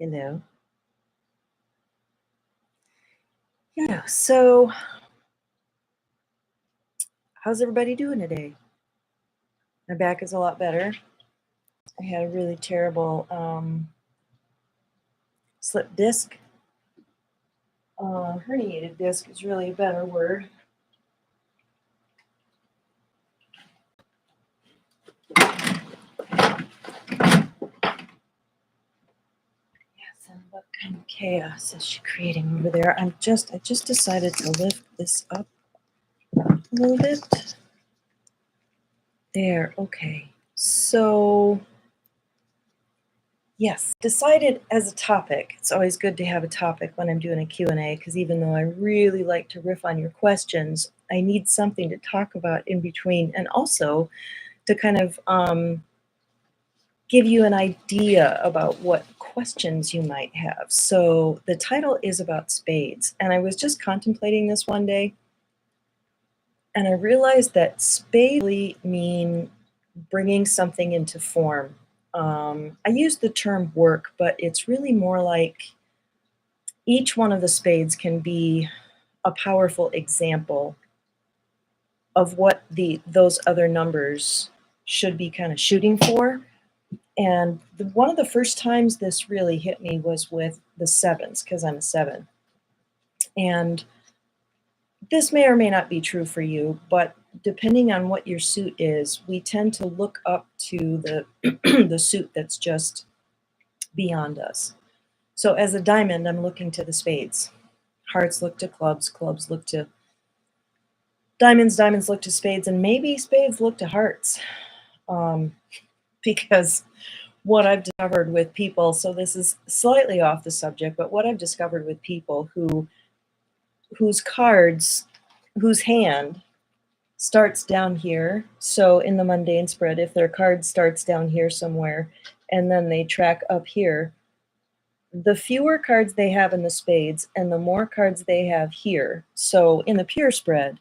Hello. Yeah, so how's everybody doing today? My back is a lot better. I had a really terrible slip disc. Herniated disc is really a better word. Yes, and what kind of chaos is she creating over there? I just decided to lift this up a little bit. There, okay. So yes, decided as a topic. It's always good to have a topic when I'm doing a Q&A because even though I really like to riff on your questions, I need something to talk about in between and also to kind of give you an idea about what questions you might have. So the title is about spades, and I was just contemplating this one day, and I realized that spades really mean bringing something into form. I use the term work, but it's really more like each one of the spades can be a powerful example of what those other numbers should be kind of shooting for. And one of the first times this really hit me was with the sevens, because I'm a seven. And this may or may not be true for you, but depending on what your suit is, we tend to look up to the the suit that's just beyond us. So as a diamond, I'm looking to the spades. Hearts look to clubs, clubs look to diamonds, diamonds look to spades, and maybe spades look to hearts. Because what I've discovered with people, so this is slightly off the subject, but what I've discovered with people whose cards, whose hand starts down here. So in the mundane spread, if their card starts down here somewhere and then they track up here, the fewer cards they have in the spades and the more cards they have here. So in the pure spread,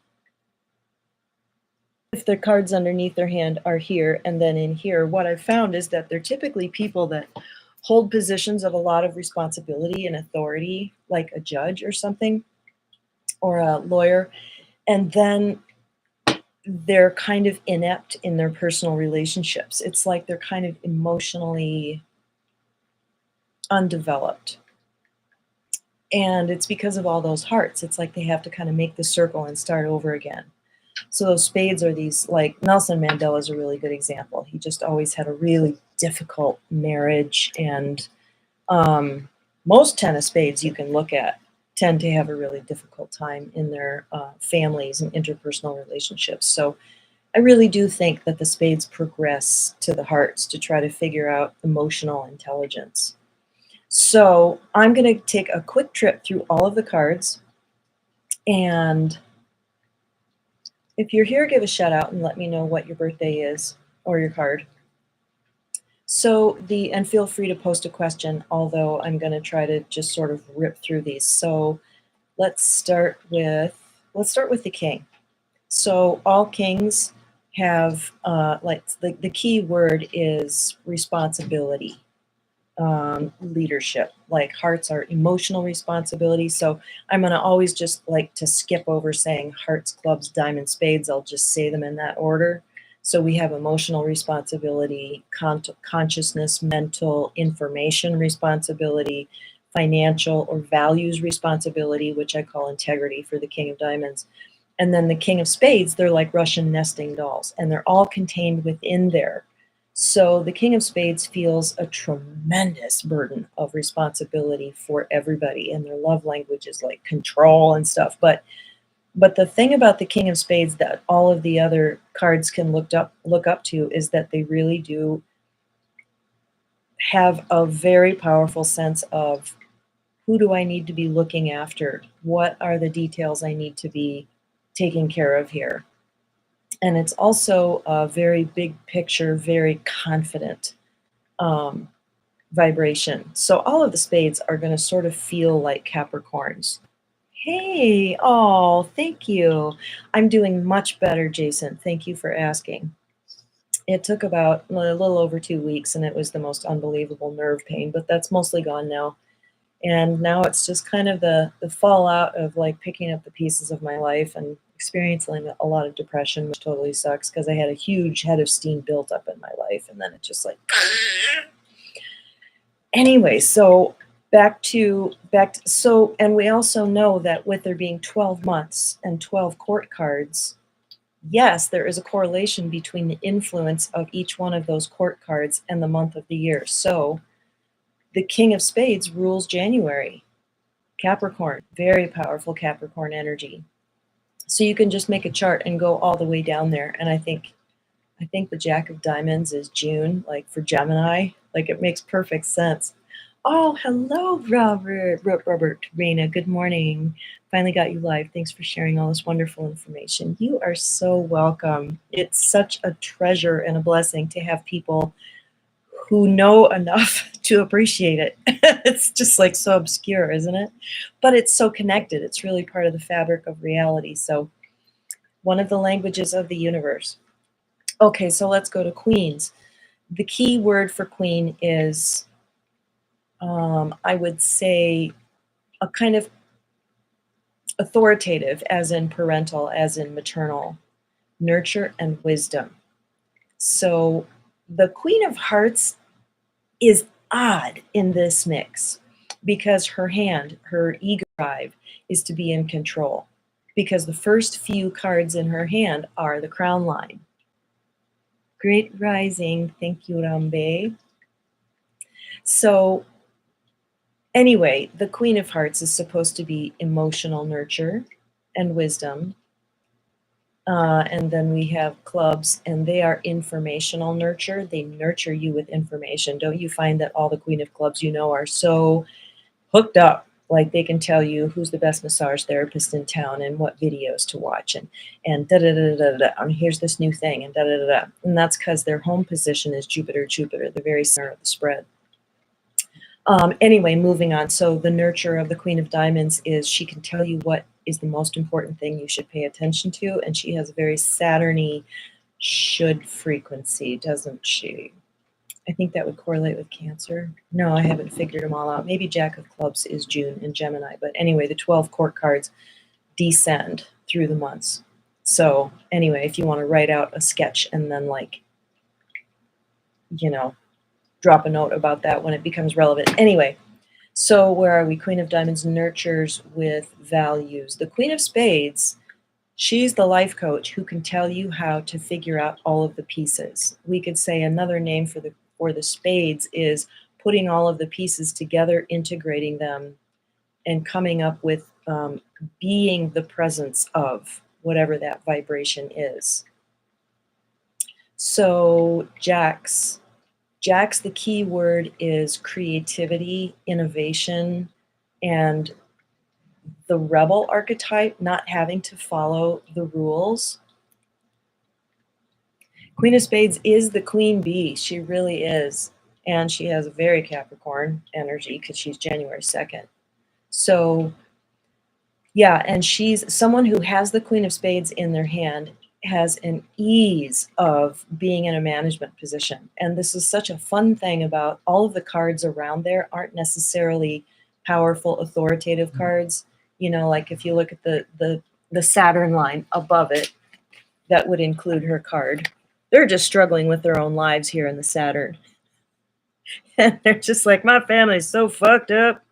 if the cards underneath their hand are here and then in here, what I've found is that they're typically people that hold positions of a lot of responsibility and authority, like a judge or something, or a lawyer, and then they're kind of inept in their personal relationships. It's like they're kind of emotionally undeveloped. And it's because of all those hearts. It's like they have to kind of make the circle and start over again. So those spades are these, like Nelson Mandela is a really good example. He just always had a really difficult marriage, and most 10 of spades you can look at tend to have a really difficult time in their families and interpersonal relationships. So I really do think that the spades progress to the hearts to try to figure out emotional intelligence. So I'm going to take a quick trip through all of the cards, and if you're here, give a shout out and let me know what your birthday is or your card. So and feel free to post a question, although I'm going to try to just sort of rip through these. So let's start with the king. So all kings have like the key word is responsibility, leadership. Like hearts are emotional responsibility. So I'm going to always just like to skip over saying hearts, clubs, diamonds, spades. I'll just say them in that order. So we have emotional responsibility, consciousness, mental, information responsibility, financial or values responsibility, which I call integrity for the king of diamonds. And then the king of spades, they're like Russian nesting dolls, and they're all contained within there. So the king of spades feels a tremendous burden of responsibility for everybody, and their love language is like control and stuff. But the thing about the king of spades that all of the other cards can look up to is that they really do have a very powerful sense of who do I need to be looking after? What are the details I need to be taking care of here? And it's also a very big picture, very confident vibration. So all of the spades are going to sort of feel like Capricorns. Hey, oh, thank you. I'm doing much better, Jason. Thank you for asking. It took about a little over 2 weeks, and it was the most unbelievable nerve pain, but that's mostly gone now. And now it's just kind of the fallout of like picking up the pieces of my life and experiencing a lot of depression, which totally sucks because I had a huge head of steam built up in my life, and then it just like anyway. So so, and we also know that with there being 12 months and 12 court cards, yes, there is a correlation between the influence of each one of those court cards and the month of the year. So the King of Spades rules January. Capricorn, very powerful Capricorn energy. So you can just make a chart and go all the way down there. And I think the Jack of Diamonds is June, like for Gemini. Like it makes perfect sense. Oh, hello, Robert, Rena. Good morning. Finally got you live. Thanks for sharing all this wonderful information. You are so welcome. It's such a treasure and a blessing to have people who know enough to appreciate it. It's just like so obscure, isn't it? But it's so connected. It's really part of the fabric of reality. So one of the languages of the universe. Okay, so let's go to queens. The key word for queen is, I would say, a kind of authoritative, as in parental, as in maternal, nurture and wisdom. So the Queen of Hearts is odd in this mix because her hand, her ego drive, is to be in control because the first few cards in her hand are the crown line. Great rising. Thank you, Rambe. So anyway, the Queen of Hearts is supposed to be emotional nurture and wisdom. And then we have clubs, and they are informational nurture. They nurture you with information. Don't you find that all the Queen of Clubs you know are so hooked up? Like they can tell you who's the best massage therapist in town and what videos to watch and da da da da da. And here's this new thing and da da da da. And that's because their home position is Jupiter, the very center of the spread. Anyway, moving on. So the nurture of the Queen of Diamonds is she can tell you what is the most important thing you should pay attention to, and she has a very Saturn-y should frequency, doesn't she? I think that would correlate with Cancer. No, I haven't figured them all out. Maybe Jack of Clubs is June in Gemini, but anyway, the 12 court cards descend through the months. So anyway, if you want to write out a sketch and then like, drop a note about that when it becomes relevant. Anyway, so where are we? Queen of Diamonds nurtures with values. The Queen of Spades, she's the life coach who can tell you how to figure out all of the pieces. We could say another name for the spades is putting all of the pieces together, integrating them, and coming up with being the presence of whatever that vibration is. So Jacks, the key word is creativity, innovation, and the rebel archetype, not having to follow the rules. Queen of Spades is the queen bee. She really is. And she has a very Capricorn energy because she's January 2nd. So, yeah, and she's someone who has the Queen of Spades in their hand, has an ease of being in a management position. And this is such a fun thing about all of the cards around there aren't necessarily powerful, authoritative cards. Like if you look at the Saturn line above it, that would include her card. They're just struggling with their own lives here in the Saturn. And they're just like, my family's so fucked up.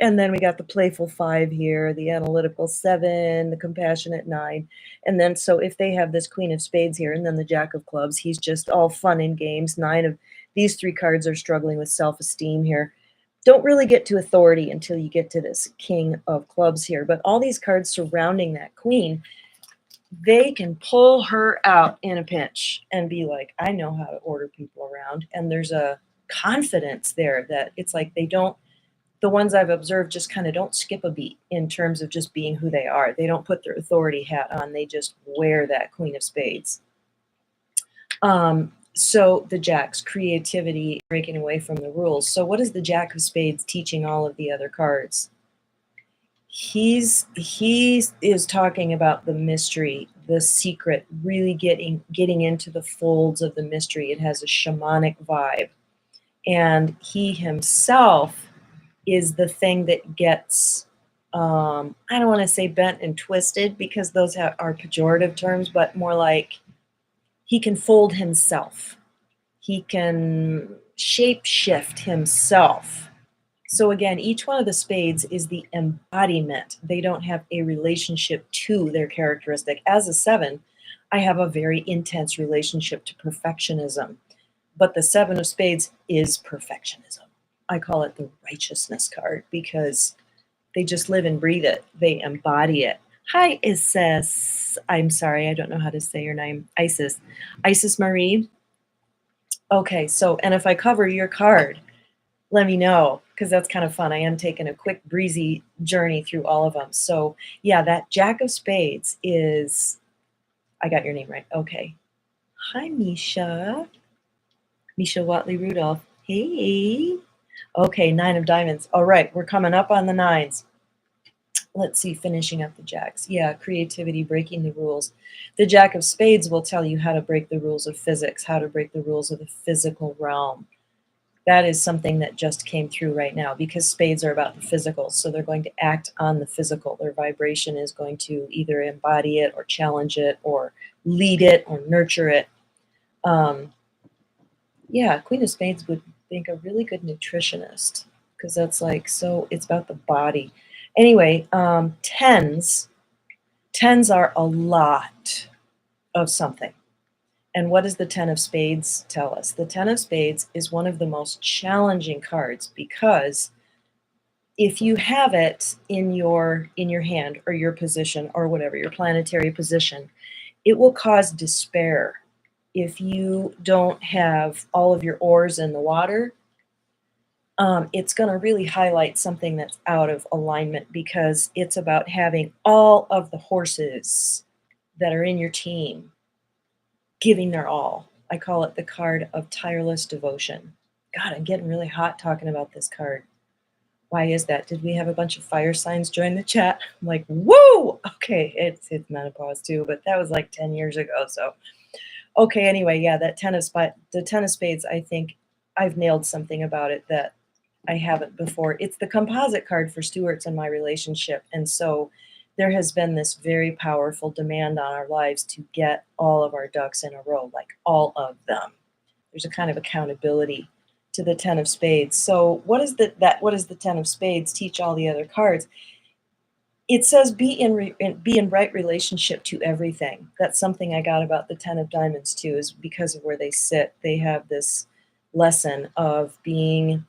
And then we got the playful 5 here, the analytical 7, the compassionate 9. And then so if they have this Queen of Spades here and then the Jack of Clubs, he's just all fun and games. 9 of these 3 cards are struggling with self-esteem here. Don't really get to authority until you get to this King of Clubs here. But all these cards surrounding that queen, they can pull her out in a pinch and be like, I know how to order people around. And there's a confidence there that it's like the ones I've observed just kind of don't skip a beat in terms of just being who they are. They don't put their authority hat on. They just wear that Queen of Spades. So the Jacks, creativity, breaking away from the rules. So what is the Jack of Spades teaching all of the other cards? He is talking about the mystery, the secret, really getting into the folds of the mystery. It has a shamanic vibe. And he himself is the thing that gets, I don't want to say bent and twisted because those are pejorative terms, but more like he can fold himself. He can shape shift himself. So again, each one of the spades is the embodiment. They don't have a relationship to their characteristic. As a 7, I have a very intense relationship to perfectionism. But the 7 of spades is perfectionism. I call it the righteousness card because they just live and breathe it. They embody it. Hi, Isis. I'm sorry, I don't know how to say your name. Isis. Isis Marie. Okay, so, and if I cover your card, let me know because that's kind of fun. I am taking a quick breezy journey through all of them. So yeah, that Jack of Spades is, I got your name right. Okay. Hi, Misha. Misha Watley Rudolph. Hey. Okay, 9 of Diamonds. All right, we're coming up on the 9s. Let's see, finishing up the Jacks. Yeah, creativity, breaking the rules. The Jack of Spades will tell you how to break the rules of physics, how to break the rules of the physical realm. That is something that just came through right now because spades are about the physical. So they're going to act on the physical. Their vibration is going to either embody it or challenge it or lead it or nurture it. Yeah, Queen of Spades would make a really good nutritionist because that's like, so it's about the body. Anyway, 10s are a lot of something. And what does the 10 of Spades tell us? The 10 of Spades is one of the most challenging cards because if you have it in your hand or your position or whatever, your planetary position, it will cause despair. If you don't have all of your oars in the water, it's going to really highlight something that's out of alignment because it's about having all of the horses that are in your team giving their all. I call it the card of tireless devotion. God, I'm getting really hot talking about this card. Why is that? Did we have a bunch of fire signs join the chat? I'm like, woo! Okay, it's menopause too, but that was like 10 years ago. So, okay, anyway, yeah, that the 10 of Spades, I think I've nailed something about it that I haven't before. It's the composite card for Stewart's in my relationship. And so there has been this very powerful demand on our lives to get all of our ducks in a row, like all of them. There's a kind of accountability to the 10 of Spades. So what does the 10 of Spades teach all the other cards? It says be in right relationship to everything. That's something I got about the 10 of Diamonds too, is because of where they sit. They have this lesson of being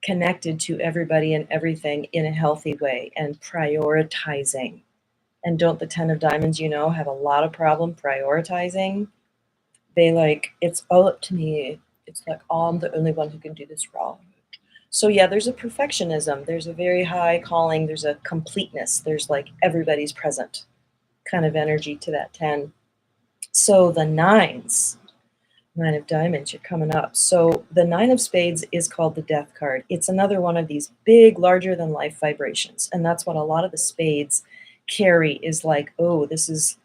connected to everybody and everything in a healthy way and prioritizing. And don't the 10 of Diamonds, have a lot of problem prioritizing? They like, it's all up to me. It's like, oh, I'm the only one who can do this wrong. So yeah, there's a perfectionism. There's a very high calling. There's a completeness. There's like everybody's present kind of energy to that 10. So the 9s, 9 of Diamonds, you're coming up. So the 9 of Spades is called the Death card. It's another one of these big, larger than life vibrations. And that's what a lot of the spades carry is like, oh, this is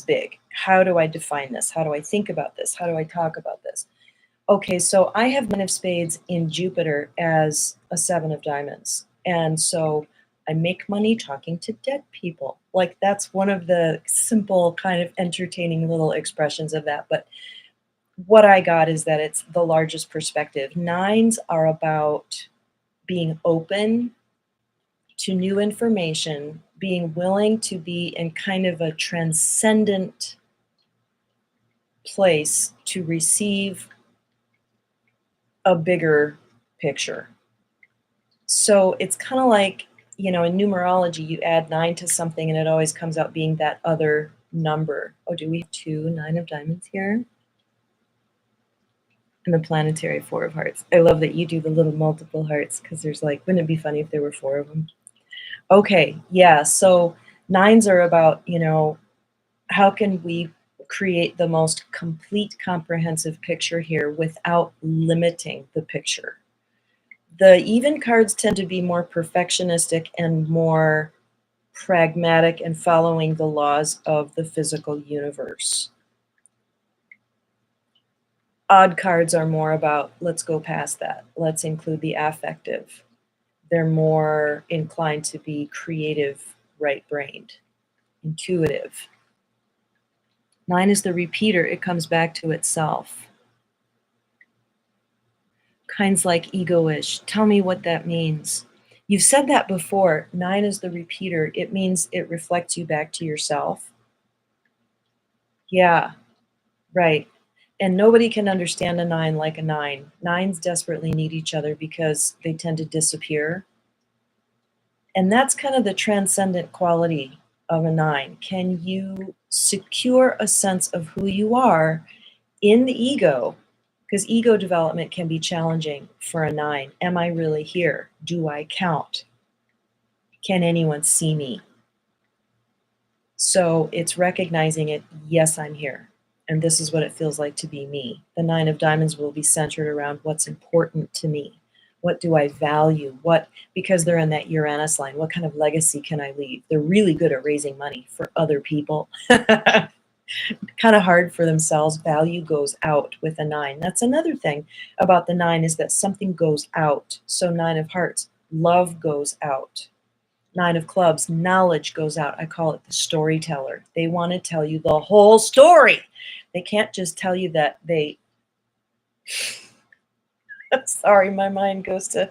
big. How do I define this? How do I think about this? How do I talk about this? Okay, so I have 9 of Spades in Jupiter as a 7 of Diamonds. And so I make money talking to dead people. Like that's one of the simple kind of entertaining little expressions of that. But what I got is that it's the largest perspective. 9s are about being open to new information, being willing to be in kind of a transcendent place to receive a bigger picture. So it's kind of like, in numerology, you add 9 to something and it always comes out being that other number. Oh, do we have 2 9 of Diamonds here? And the planetary 4 of Hearts. I love that you do the little multiple hearts because there's like, wouldn't it be funny if there were 4 of them? Okay, yeah, so 9s are about, how can we create the most complete, comprehensive picture here without limiting the picture? The even cards tend to be more perfectionistic and more pragmatic and following the laws of the physical universe. Odd cards are more about, let's go past that. Let's include the affective. They're more inclined to be creative, right-brained, intuitive. 9 is the repeater. It comes back to itself. Kinds like egoish. Tell me what that means. You've said that before. 9 is the repeater. It means it reflects you back to yourself. Yeah, right. And nobody can understand a 9 like a 9. 9s desperately need each other because they tend to disappear. And that's kind of the transcendent quality of a 9. Can you secure a sense of who you are in the ego? Because ego development can be challenging for a 9. Am I really here? Do I count? Can anyone see me? So it's recognizing it, yes, I'm here. And this is what it feels like to be me. The 9 of diamonds will be centered around what's important to me. What do I value? Because they're in that Uranus line, what kind of legacy can I leave? They're really good at raising money for other people. Kind of hard for themselves. Value goes out with a 9. That's another thing about the 9 is that something goes out. So 9 of hearts, love goes out. 9 of clubs, knowledge goes out. I call it the storyteller. They want to tell you the whole story. They can't just tell you that they... Sorry, my mind goes to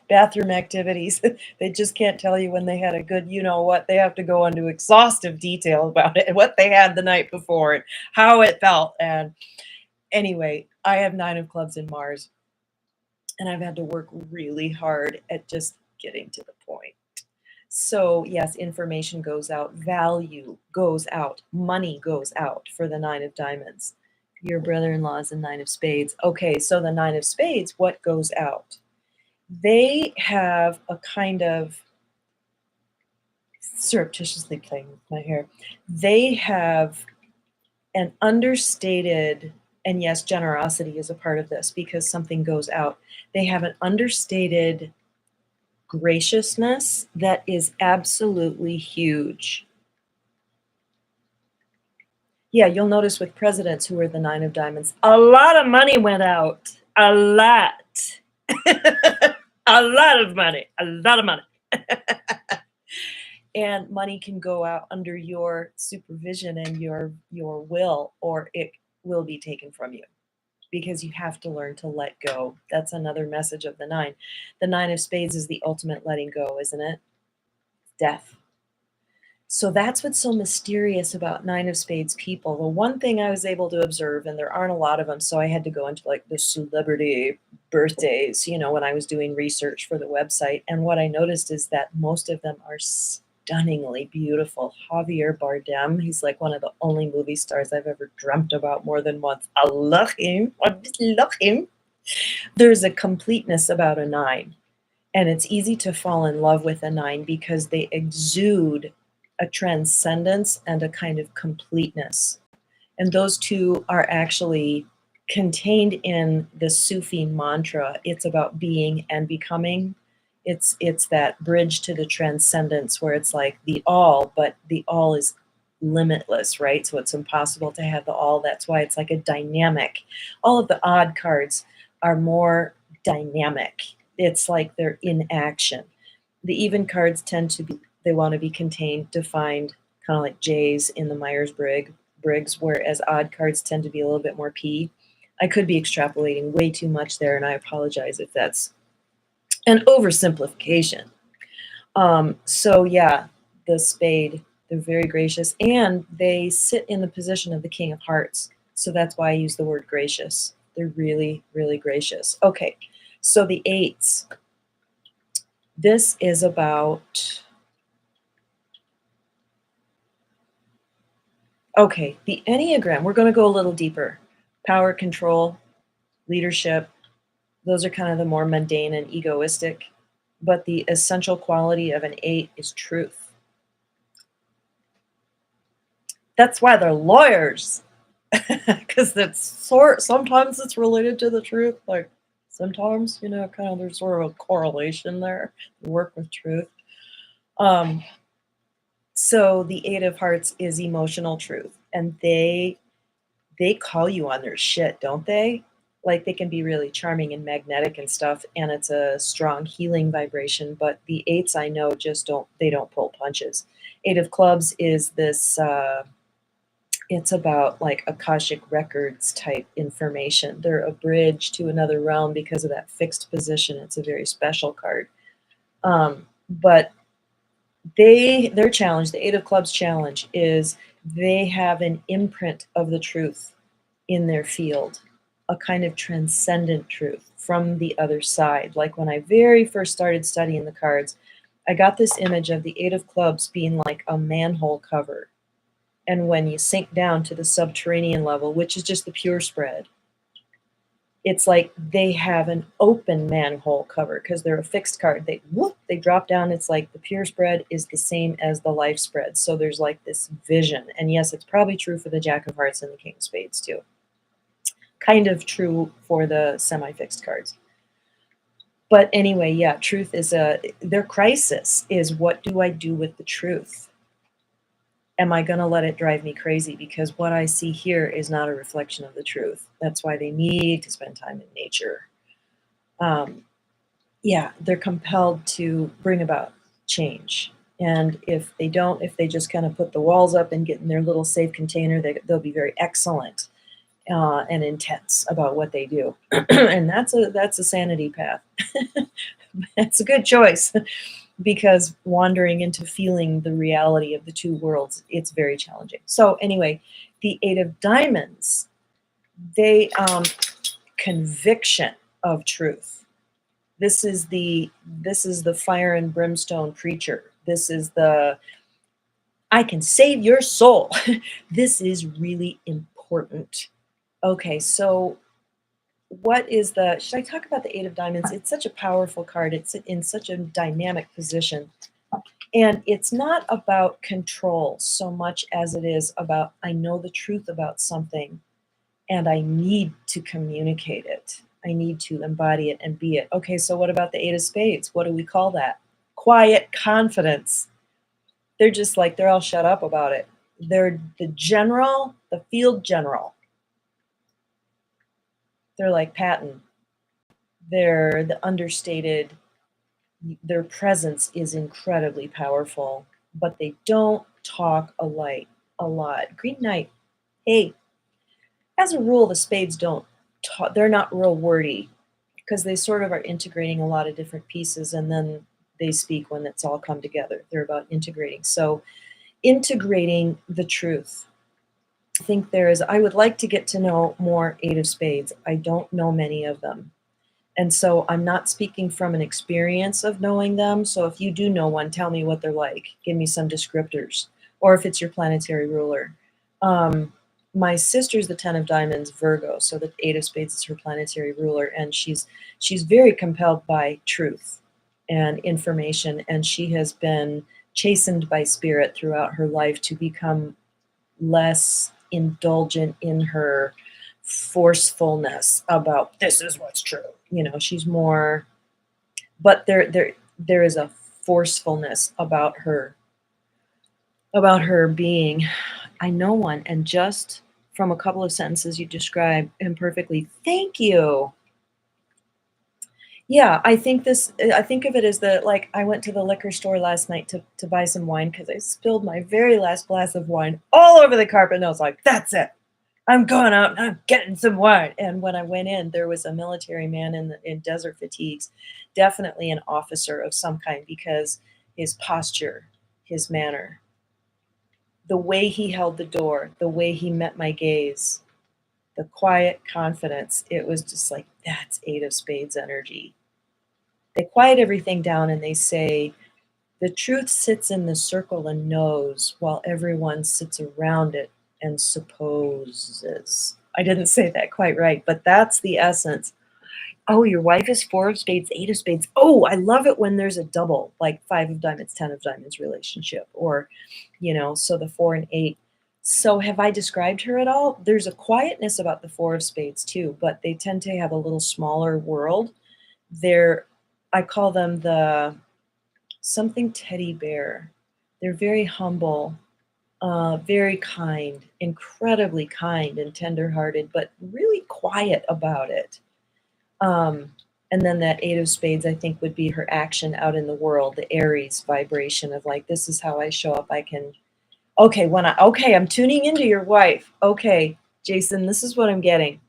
bathroom activities. They just can't tell you when they had a good you-know-what. They have to go into exhaustive detail about it and what they had the night before and how it felt. And anyway, I have 9 of clubs in Mars, and I've had to work really hard at just getting to the point. So yes, information goes out, value goes out, money goes out for the 9 of diamonds. Your brother-in-law is a 9 of spades. Okay, so the 9 of spades, what goes out? They have a kind of surreptitiously playing with my hair. They have an understated, and yes, generosity is a part of this because something goes out. They have an understated graciousness that is absolutely huge. Yeah, you'll notice with presidents who are the 9 of diamonds, a lot of money went out. A lot. A lot of money. A lot of money. And money can go out under your supervision and your will, or it will be taken from you because you have to learn to let go. That's another message of the 9. The 9 of spades is the ultimate letting go, isn't it? Death. So that's what's so mysterious about 9 of spades people. The one thing I was able to observe, and there aren't a lot of them, so I had to go into like the celebrity birthdays, when I was doing research for the website. And what I noticed is that most of them are stunningly beautiful. Javier Bardem, he's like one of the only movie stars I've ever dreamt about more than once. I love him. I just love him. There's a completeness about a 9. And it's easy to fall in love with a 9 because they exude a transcendence and a kind of completeness. And those two are actually contained in the Sufi mantra. It's about being and becoming. It's that bridge to the transcendence where it's like the all, but the all is limitless, right? So it's impossible to have the all. That's why it's like a dynamic. All of the odd cards are more dynamic. It's like they're in action. The even cards tend to be, they want to be contained, defined, kind of like J's in the Myers-Briggs, whereas odd cards tend to be a little bit more P. I could be extrapolating way too much there, and I apologize if that's an oversimplification. So yeah, the spade, they're very gracious, and they sit in the position of the King of Hearts. So that's why I use the word gracious. They're really, really gracious. Okay, so the 8s. This is about... Okay, the Enneagram, we're going to go a little deeper. Power, control, leadership, those are kind of the more mundane and egoistic. But the essential quality of an 8 is truth. That's why they're lawyers. Because sometimes it's related to the truth. Like sometimes, kind of there's sort of a correlation there. Work with truth. So the Eight of Hearts is emotional truth, and they call you on their shit, don't they? Like, they can be really charming and magnetic and stuff, and it's a strong healing vibration, but the eights I know just don't pull punches. Eight of Clubs is this, it's about, like, Akashic Records type information. They're a bridge to another realm because of that fixed position. It's a very special card. But their challenge, the Eight of Clubs challenge, is they have an imprint of the truth in their field, a kind of transcendent truth from the other side. Like when I very first started studying the cards, I got this image of the Eight of Clubs being like a manhole cover. And when you sink down to the subterranean level, which is just the pure spread, it's like they have an open manhole cover because they're a fixed card. They drop down. It's like the pure spread is the same as the life spread. So there's like this vision. And yes, it's probably true for the Jack of Hearts and the King of Spades too. Kind of true for the semi-fixed cards. But anyway, yeah, truth is their crisis is, what do I do with the truth? Am I going to let it drive me crazy? Because what I see here is not a reflection of the truth. That's why they need to spend time in nature. Yeah, they're compelled to bring about change. And if they don't, if they just kind of put the walls up and get in their little safe container, they'll be very excellent and intense about what they do. And that's a sanity path. It's a good choice. Because wandering into feeling the reality of the two worlds, it's very challenging. So anyway, the Eight of Diamonds, they conviction of truth. This is the fire and brimstone preacher. This is the I can save your soul. This is really important. Okay, so what is should I talk about the Eight of Diamonds? It's such a powerful card. It's in such a dynamic position. And it's not about control so much as it is about, I know the truth about something and I need to communicate it. I need to embody it and be it. Okay, so what about the Eight of Spades? What do we call that? Quiet confidence. They're just like, they're all shut up about it. They're the general, the field general. They're like Patton. They're the understated. Their presence is incredibly powerful, but they don't talk a lot. Green Knight, hey, as a rule, the Spades don't talk. They're not real wordy because they sort of are integrating a lot of different pieces, and then they speak when it's all come together. They're about integrating. So integrating the truth. I think I would like to get to know more Eight of Spades. I don't know many of them. And so I'm not speaking from an experience of knowing them. So if you do know one, tell me what they're like. Give me some descriptors. Or if it's your planetary ruler. My sister's the 10 of Diamonds, Virgo. So the Eight of Spades is her planetary ruler. And she's very compelled by truth and information. And she has been chastened by spirit throughout her life to become less indulgent in her forcefulness about this is what's true. She's more, but there is a forcefulness about her being. I know one, and just from a couple of sentences you describe him perfectly. Thank you. Yeah, I think of it as I went to the liquor store last night to buy some wine because I spilled my very last glass of wine all over the carpet, and I was like, that's it. I'm going out and I'm getting some wine. And when I went in, there was a military man in desert fatigues, definitely an officer of some kind, because his posture, his manner, the way he held the door, the way he met my gaze, the quiet confidence, it was just like, that's Eight of Spades energy. They quiet everything down and they say, the truth sits in the circle and knows, while everyone sits around it and supposes. I didn't say that quite right, but that's the essence. Oh, your wife is Four of Spades, Eight of Spades. Oh, I love it when there's a double, like Five of Diamonds, 10 of Diamonds relationship, or, so the 4 and 8. So have I described her at all? There's a quietness about the Four of Spades too, but they tend to have a little smaller world. I call them the something teddy bear. They're very humble, very kind, incredibly kind and tenderhearted, but really quiet about it. Um, and then that Eight of Spades, I think, would be her action out in the world, the Aries vibration of like, this is how I show up. I can, okay, okay, I'm tuning into your wife. Okay, Jason, this is what I'm getting.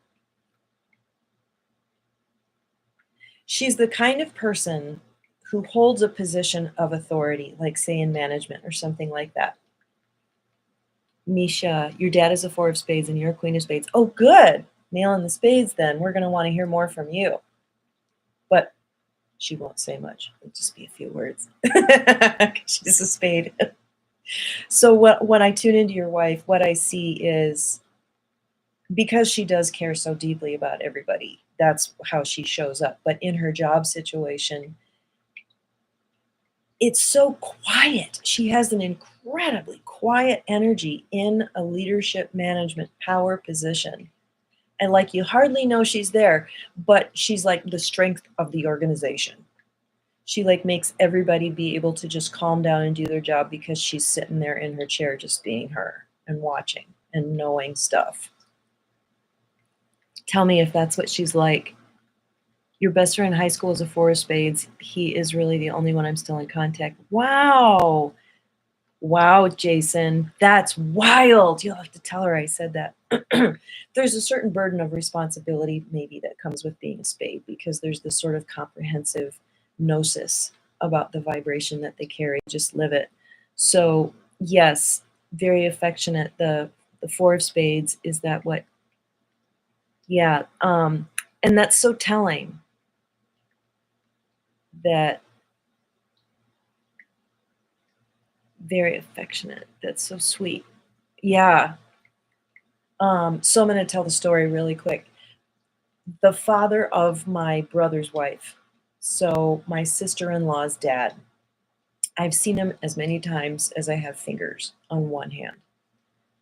She's the kind of person who holds a position of authority, like say in management or something like that. Misha, your dad is a Four of Spades and you're a Queen of Spades. Oh, good. Nailing the spades then. We're going to want to hear more from you. But she won't say much. It'll just be a few words. She's a spade. So when I tune into your wife, what I see is because she does care so deeply about everybody, that's how she shows up. But in her job situation, it's so quiet. She has an incredibly quiet energy in a leadership management power position. And like you hardly know she's there, but she's like the strength of the organization. She like makes everybody be able to just calm down and do their job because she's sitting there in her chair just being her and watching and knowing stuff. Tell me if that's what she's like. Your best friend in high school is a Four of Spades. He is really the only one I'm still in contact. Wow. Wow, Jason. That's wild. You'll have to tell her I said that. There's a certain burden of responsibility maybe that comes with being a spade because there's this sort of comprehensive gnosis about the vibration that they carry. Just live it. So, yes, very affectionate. The Four of Spades, is that what? Yeah. And that's so telling that very affectionate. That's so sweet. Yeah. So I'm going to tell the story really quick. The father of my brother's wife, so my sister-in-law's dad, I've seen him as many times as I have fingers on one hand,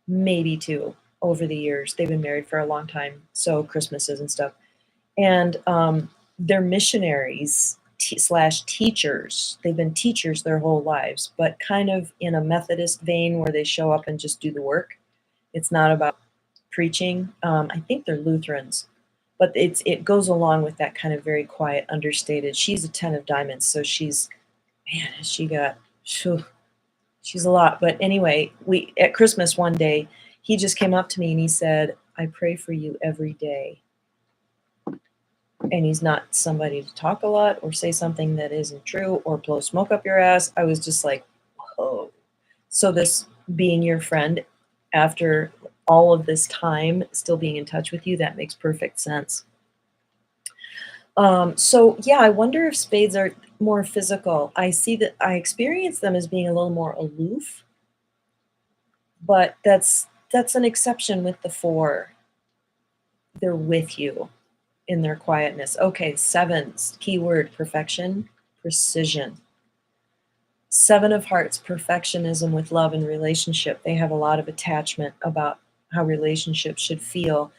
maybe two over the years. They've been married for a long time, so Christmases and stuff. And they're missionaries slash teachers. They've been teachers their whole lives, but kind of in a Methodist vein where they show up and just do the work. It's not about preaching. I think they're Lutherans, but it goes along with that kind of very quiet, understated. She's a 10 of diamonds, so man, has she got, phew, she's a lot. But anyway, we at Christmas one day, he just came up to me and he said, "I pray for you every day." And he's not somebody to talk a lot or say something that isn't true or blow smoke up your ass. I was just like, whoa. So this being your friend after all of this time, still being in touch with you, that makes perfect sense. So yeah, I wonder if spades are more physical. I see that I experience them as being a little more aloof, but that's an exception with the four. They're with you in their quietness. Okay, sevens, keyword perfection, precision. Seven of Hearts, perfectionism with love and relationship. They have a lot of attachment about how relationships should feel.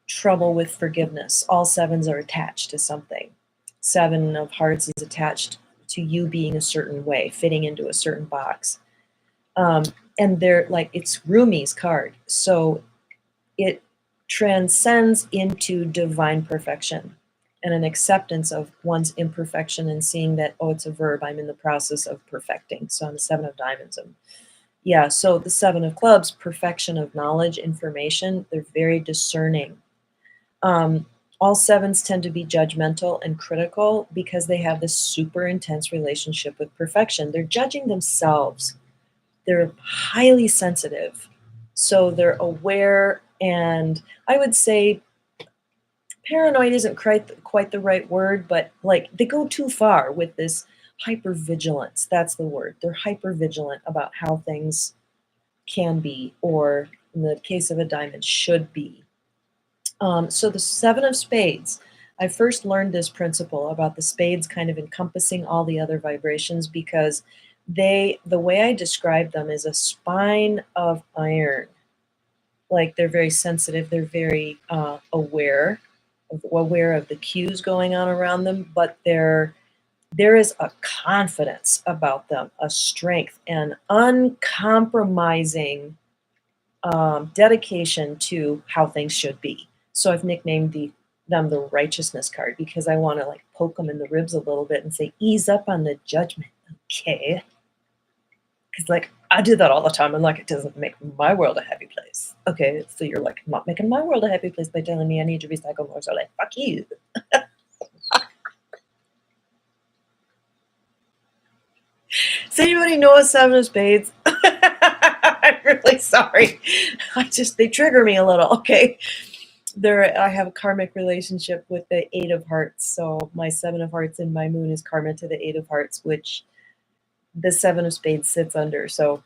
Trouble with forgiveness. All sevens are attached to something. Seven of Hearts is attached to you being a certain way, fitting into a certain box. And they're like, it's Rumi's card. So it transcends into divine perfection and an acceptance of one's imperfection and seeing that, oh, it's a verb. I'm in the process of perfecting. So I'm the Seven of Diamonds. Yeah, so the Seven of Clubs, perfection of knowledge, information. They're very discerning. All sevens tend to be judgmental and critical because they have this super intense relationship with perfection. They're judging themselves. They're highly sensitive. So they're aware, and I would say paranoid isn't quite the right word, but like they go too far with this hypervigilance. That's the word. They're hypervigilant about how things can be, or in the case of a diamond, should be. So the Seven of Spades, I first learned this principle about the spades kind of encompassing all the other vibrations because the way I describe them is a spine of iron. Like they're very sensitive, they're very aware of the cues going on around them, but they're There is a confidence about them, a strength, and uncompromising dedication to how things should be. So I've nicknamed them the righteousness card because I want to like poke them in the ribs a little bit and say, ease up on the judgment, okay? Because like I do that all the time, and like it doesn't make my world a happy place. Okay, so you're like not making my world a happy place by telling me I need to recycle more. So like, fuck you. Does anybody know a seven of spades? I'm really sorry. They trigger me a little. Okay. I have a karmic relationship with the eight of hearts. So my seven of hearts in my moon is karma to the eight of hearts, which the seven of spades sits under. So,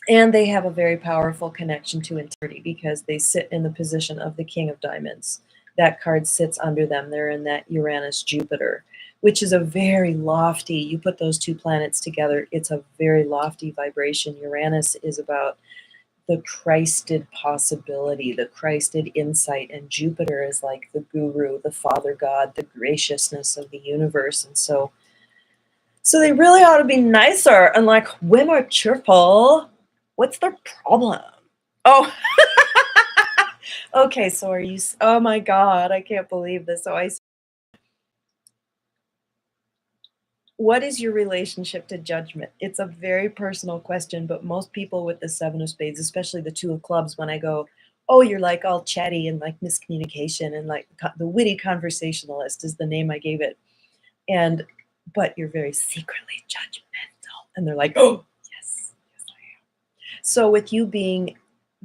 and they have a very powerful connection to integrity because they sit in the position of the king of diamonds. That card sits under them. They're in that Uranus Jupiter, which is a very lofty, you put those two planets together, it's a very lofty vibration. Uranus is about the Christed possibility, the Christed insight, and Jupiter is like the guru, the father god, the graciousness of the universe. And so they really ought to be nicer and like way more cheerful. What's their problem? Oh, okay. So are you? Oh my God, I can't believe this. What is your relationship to judgment? It's a very personal question, but most people with the seven of spades, especially the two of clubs, when I go, oh, you're like all chatty and like miscommunication and like the witty conversationalist is the name I gave it. And, but you're very secretly judgmental. And they're like, oh, yes, yes, I am. So with you being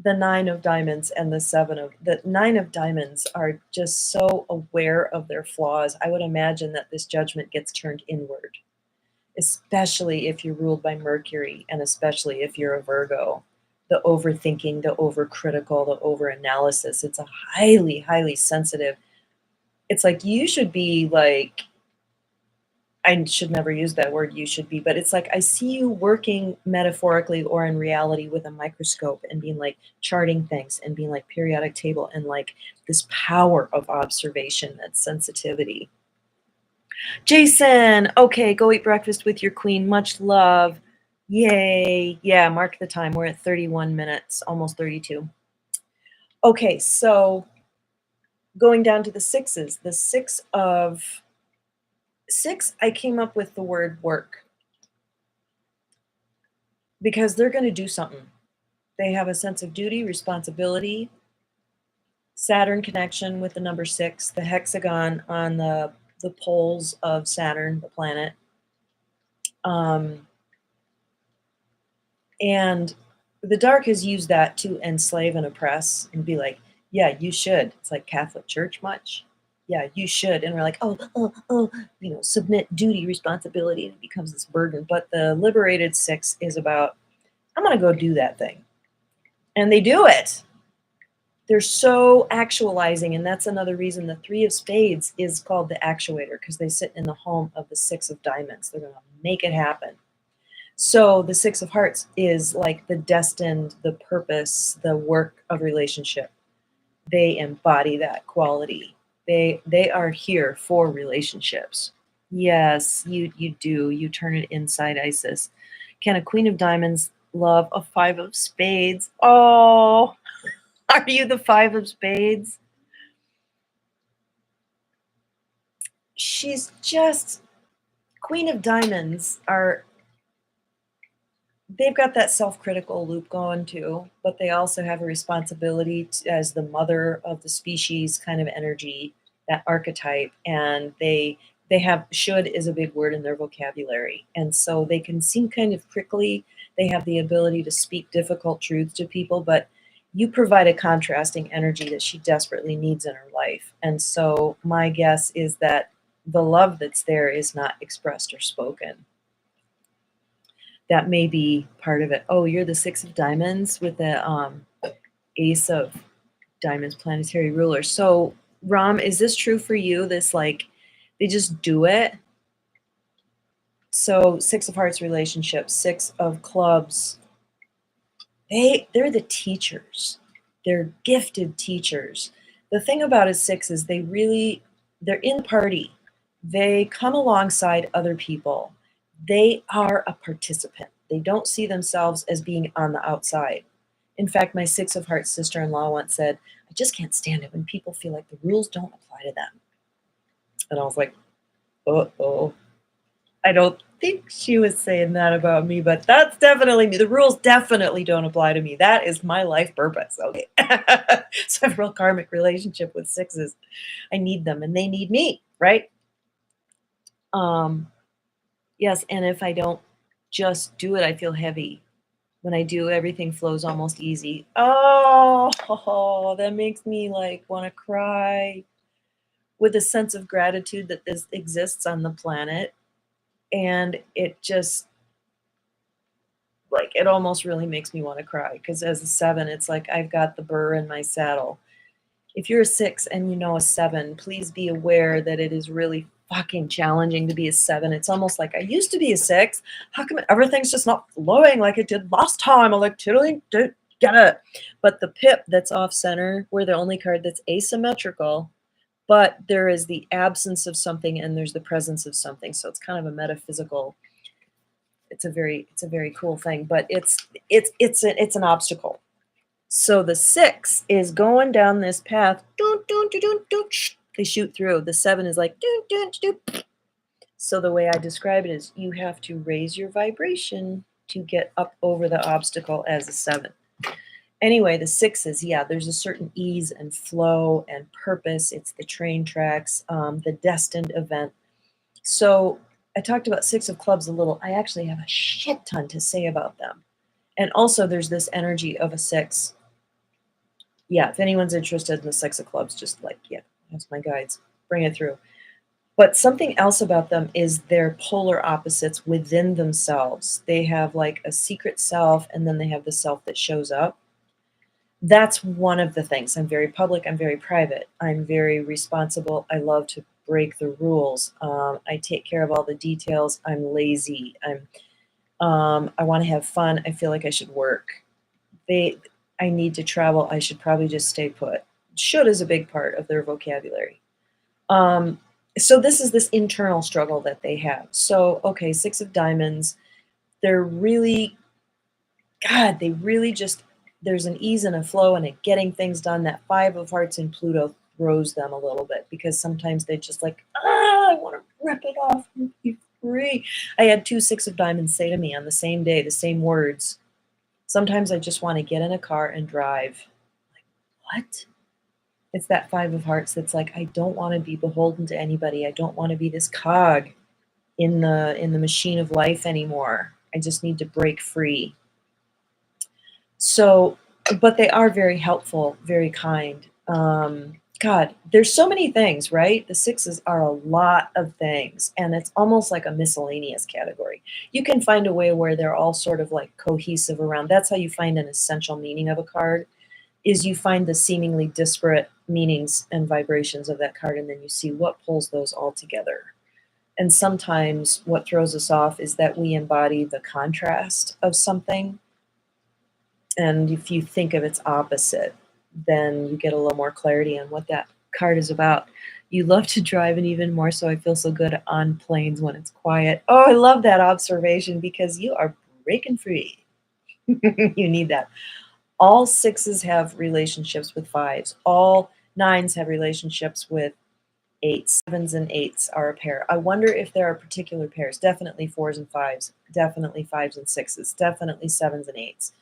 the nine of diamonds and the nine of diamonds are just so aware of their flaws. I would imagine that this judgment gets turned inward, especially if you're ruled by Mercury and especially if you're a Virgo. The overthinking, the overcritical, the overanalysis, it's a highly, highly sensitive. It's like you should be like, I should never use that word, you should be, but it's like I see you working metaphorically or in reality with a microscope and being like charting things and being like periodic table and like this power of observation, that sensitivity. Jason, okay, go eat breakfast with your queen. Much love. Yay. Yeah, mark the time. We're at 31 minutes, almost 32. Okay, so going down to the sixes, I came up with the word work because they're going to do something. They have a sense of duty, responsibility, Saturn connection with the number 6, the hexagon on the poles of Saturn, the planet. And the dark has used that to enslave and oppress and be like, yeah, you should. It's like Catholic Church much. Yeah, you should. And we're like, oh, submit, duty, responsibility. And it becomes this burden. But the liberated 6 is about, I'm going to go do that thing. And they do it. They're so actualizing. And that's another reason the 3 of spades is called the actuator, because they sit in the home of the 6 of diamonds. They're going to make it happen. So the 6 of hearts is like the destined, the purpose, the work of relationship. They embody that quality. They are here for relationships. Yes, you do. You turn it inside, Isis. Can a queen of diamonds love a 5 of spades? Oh, are you the 5 of spades? She's just, queen of diamonds they've got that self-critical loop going too, but they also have a responsibility as the mother of the species kind of energy, that archetype, and they have, should is a big word in their vocabulary, and so they can seem kind of prickly. They have the ability to speak difficult truths to people, but you provide a contrasting energy that she desperately needs in her life. And so my guess is that the love that's there is not expressed or spoken. That may be part of it. Oh, you're the 6 of diamonds with the ace of diamonds, planetary ruler. So Ram, is this true for you? This like, they just do it. So 6 of hearts relationship, 6 of clubs. They're the teachers. They're gifted teachers. The thing about a 6 is they're in the party. They come alongside other people. They are a participant. They don't see themselves as being on the outside. In fact, my Six of Hearts sister-in-law once said, "I just can't stand it when people feel like the rules don't apply to them." And I was like, "Uh-oh." I don't think she was saying that about me, but that's definitely me. The rules definitely don't apply to me. That is my life purpose, okay? So I have a real karmic relationship with sixes. I need them and they need me, right? Um, yes, and if I don't just do it, I feel heavy. When I do, everything flows almost easy. Oh, that makes me like want to cry with a sense of gratitude that this exists on the planet. And it just like, it almost really makes me wanna cry cry because as a 7, it's like I've got the burr in my saddle. If you're a 6 and you know a 7, please be aware that it is really fucking challenging to be a 7. It's almost like, "I used to be a 6. How come everything's just not flowing like it did last time? I'm like, totally don't get it." But the pip that's off center, we're the only card that's asymmetrical, but there is the absence of something and there's the presence of something, so it's kind of a metaphysical it's a very cool thing, but it's an obstacle. So the 6 is going down this path. Dun, dun, dun, dun, dun, they shoot through. The 7 is like dun, dun, dun, dun. So the way I describe it is you have to raise your vibration to get up over the obstacle as a 7. Anyway, the 6s, yeah, there's a certain ease and flow and purpose. It's the train tracks, the destined event. So I talked about 6 of clubs a little. I actually have a shit ton to say about them. And also there's this energy of a 6. Yeah, if anyone's interested in the 6 of clubs, just like, yeah, that's my guides. Bring it through. But something else about them is they're polar opposites within themselves. They have like a secret self and then they have the self that shows up. That's one of the things. I'm very public, I'm very private, I'm very responsible, I love to break the rules, I take care of all the details, I'm lazy, I wanna have fun, I feel like I should work. They I need to travel, I should probably just stay put. Should is a big part of their vocabulary. Um, so this is this internal struggle that they have. So, okay, 6 of diamonds, they're really God, they really just there's an ease and a flow and a getting things done. That 5 of hearts in Pluto throws them a little bit because sometimes they just like, I want to rip it off and be free. I had 2 6 of diamonds say to me on the same day, the same words. Sometimes I just want to get in a car and drive. Like, what? It's that 5 of hearts that's like, I don't want to be beholden to anybody. I don't want to be this cog in the machine of life anymore. I just need to break free. So, but they are very helpful, very kind. God, there's so many things, right? The 6s are a lot of things, and it's almost like a miscellaneous category. You can find a way where they're all sort of like cohesive around. That's how you find an essential meaning of a card, is you find the seemingly disparate meanings and vibrations of that card, and then you see what pulls those all together. And sometimes what throws us off is that we embody the contrast of something, and if you think of its opposite, then you get a little more clarity on what that card is about. You love to drive, and even more so, I feel so good on planes when it's quiet. Oh, I love that observation because you are breaking free. You need that. All 6s have relationships with 5s. All 9s have relationships with 8s. 7s and 8s are a pair. I wonder if there are particular pairs. Definitely 4s and 5s. Definitely 5s and 6s. Definitely 7s and 8s.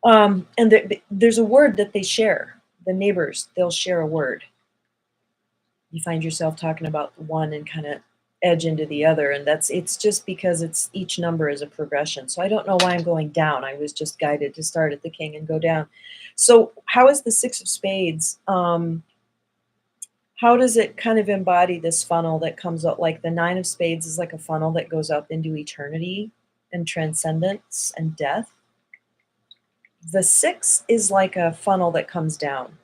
And there's a word that they share. The neighbors, they'll share a word. You find yourself talking about one and kind of edge into the other, and it's just because it's each number is a progression. So I don't know why I'm going down. I was just guided to start at the king and go down. So how is the 6 of spades? How does it kind of embody this funnel that comes up? Like the 9 of spades is like a funnel that goes up into eternity and transcendence and death. The 6 is like a funnel that comes down,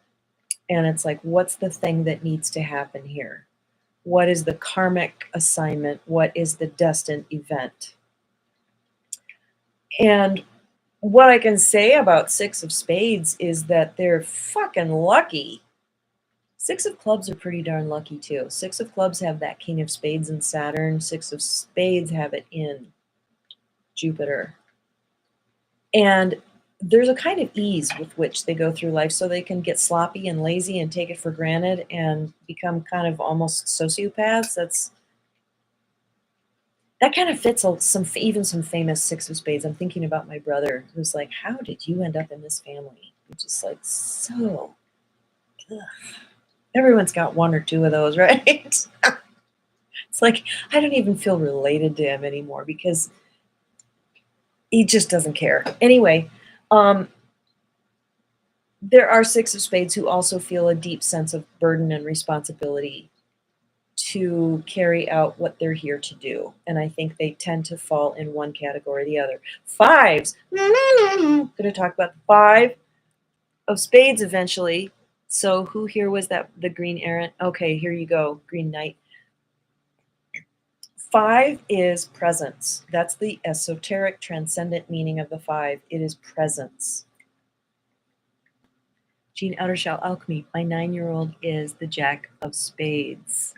and it's like, what's the thing that needs to happen here? What is the karmic assignment? What is the destined event? And what I can say about 6 of spades is that they're fucking lucky. Six of clubs are pretty darn lucky too. Six of clubs have that king of spades in Saturn. Six of spades have it in Jupiter. And there's a kind of ease with which they go through life, so they can get sloppy and lazy and take it for granted and become kind of almost sociopaths. That kind of fits even some famous six of spades. I'm thinking about my brother, who's like, how did you end up in this family? Which is like so, ugh. Everyone's got one or two of those, right? It's like, I don't even feel related to him anymore because he just doesn't care. Anyway, there are six of spades who also feel a deep sense of burden and responsibility to carry out what they're here to do. And I think they tend to fall in one category or the other. Fives, going to talk about the five of spades eventually. So who here was that, the green errant? Okay, here you go, green knight. Five is presence. That's the esoteric, transcendent meaning of the five. It is presence. Jean Outershell Alchemy. My 9-year-old is the jack of spades.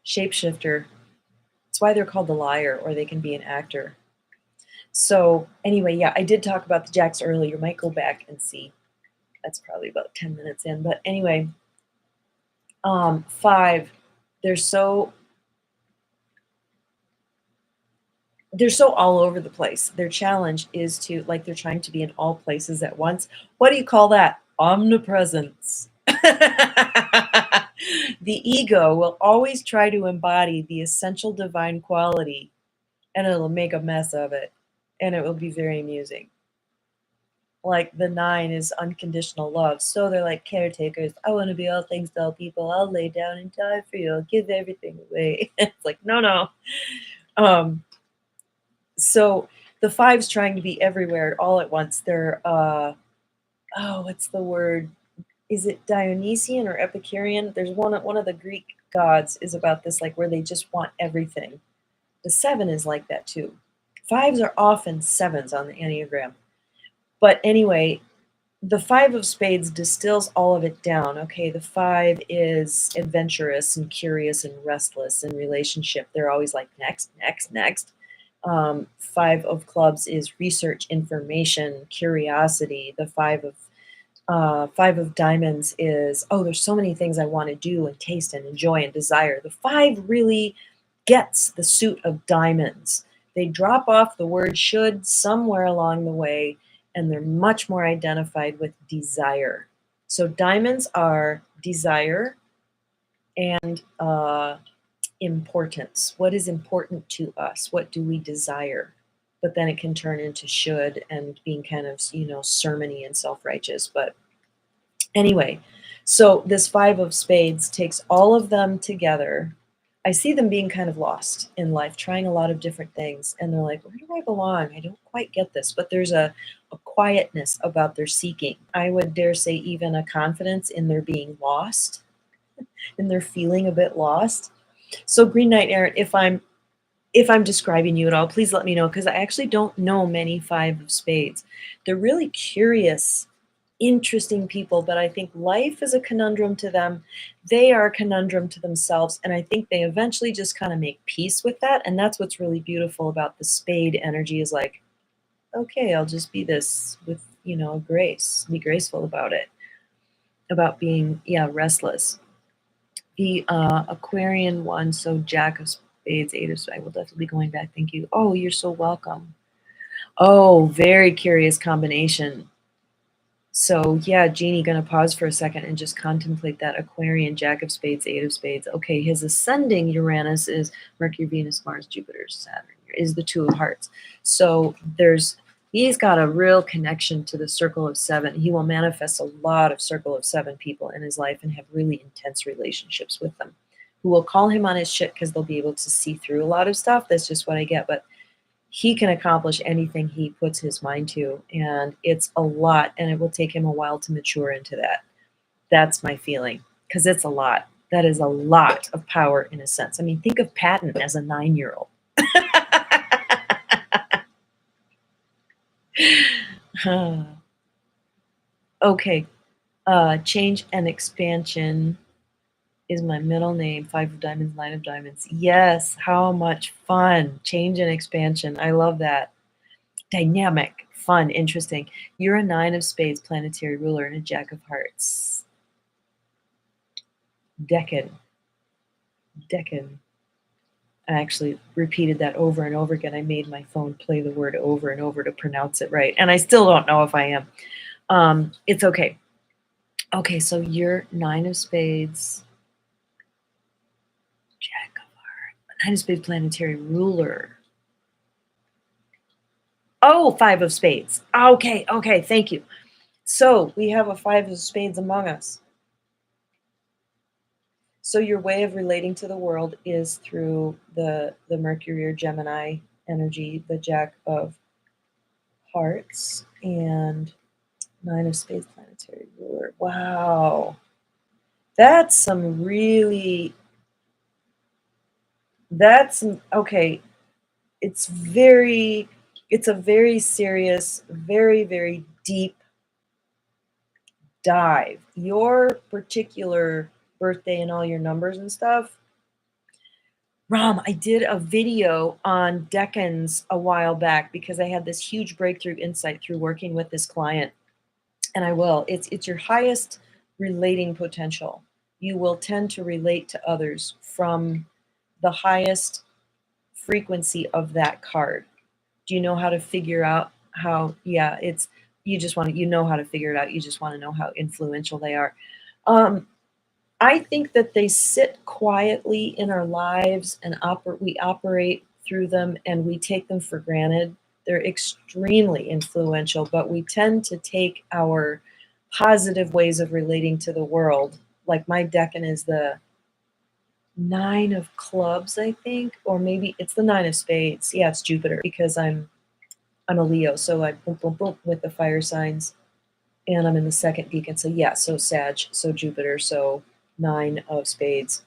Shapeshifter. That's why they're called the liar, or they can be an actor. So anyway, yeah, I did talk about the jacks earlier. You might go back and see. That's probably about 10 minutes in. But anyway, five, they're so all over the place. Their challenge is to, like, they're trying to be in all places at once. What do you call that? Omnipresence. The ego will always try to embody the essential divine quality, and it'll make a mess of it, and it will be very amusing. Like the 9 is unconditional love, so they're like caretakers. I want to be all things to all people. I'll lay down and die for you. I'll give everything away. It's like, no. So the 5's trying to be everywhere all at once. They're what's the word? Is it Dionysian or Epicurean? There's one of the Greek gods is about this, like where they just want everything. The 7 is like that too. 5s are often 7s on the Enneagram. But anyway, the 5 of spades distills all of it down. Okay, the 5 is adventurous and curious and restless in relationship. They're always like, next. 5 of clubs is research, information, curiosity. The 5 of diamonds is, there's so many things I want to do and taste and enjoy and desire. The 5 really gets the suit of diamonds. They drop off the word should somewhere along the way, and they're much more identified with desire. So diamonds are desire and importance. What is important to us? What do we desire? But then it can turn into should and being kind of, sermony and self-righteous. But anyway, so this 5 of spades takes all of them together. I see them being kind of lost in life, trying a lot of different things. And they're like, where do I belong? I don't quite get this. But there's a quietness about their seeking. I would dare say even a confidence in their being lost, in their feeling a bit lost. So Green Knight Errant, if I'm describing you at all, please let me know, because I actually don't know many 5 of spades. They're really curious, interesting people, but I think life is a conundrum to them. They are a conundrum to themselves, and I think they eventually just kind of make peace with that. And that's what's really beautiful about the spade energy, is like, okay, I'll just be this with, grace, be graceful about it, about being, restless. The Aquarian one, so Jack of Spades, 8 of Spades. I will definitely be going back. Thank you. Oh, you're so welcome. Oh, very curious combination. So yeah, Jeannie, gonna pause for a second and just contemplate that Aquarian Jack of Spades, 8 of Spades. Okay, his ascending Uranus is Mercury, Venus, Mars, Jupiter, Saturn, is the 2 of Hearts. So he's got a real connection to the circle of 7. He will manifest a lot of circle of 7 people in his life and have really intense relationships with them, who will call him on his shit because they'll be able to see through a lot of stuff. That's just what I get. But he can accomplish anything he puts his mind to, and it's a lot, and it will take him a while to mature into that. That's my feeling, because it's a lot. That is a lot of power in a sense. I mean, think of Patton as a 9-year-old. Okay. Change and expansion is my middle name. 5 of diamonds, 9 of diamonds. Yes, how much fun. Change and expansion. I love that. Dynamic, fun, interesting. You're a 9 of spades, planetary ruler, and a jack of hearts. Decan. Decan. I actually repeated that over and over again. I made my phone play the word over and over to pronounce it right. And I still don't know if I am. It's okay. Okay, so you're 9 of spades, jack of hearts, 9 of spades, planetary ruler. Oh, 5 of spades. Okay, okay, thank you. So we have a 5 of spades among us. So your way of relating to the world is through the Mercury or Gemini energy, the jack of hearts, and 9 of spades, planetary ruler. Wow. That's some really, okay. It's a very serious, very, very deep dive. Your particular birthday and all your numbers and stuff. Ram, I did a video on decans a while back because I had this huge breakthrough insight through working with this client. And I will. It's your highest relating potential. You will tend to relate to others from the highest frequency of that card. Do you know how to figure out how? Yeah, you know how to figure it out. You just want to know how influential they are. I think that they sit quietly in our lives and we operate through them and we take them for granted. They're extremely influential, but we tend to take our positive ways of relating to the world. Like my decan is the 9 of clubs, I think, or maybe it's the 9 of spades. Yeah, it's Jupiter because I'm a Leo, so I boom boom boom with the fire signs, and I'm in the second decan. So yeah, so Sag, so Jupiter, so 9 of spades.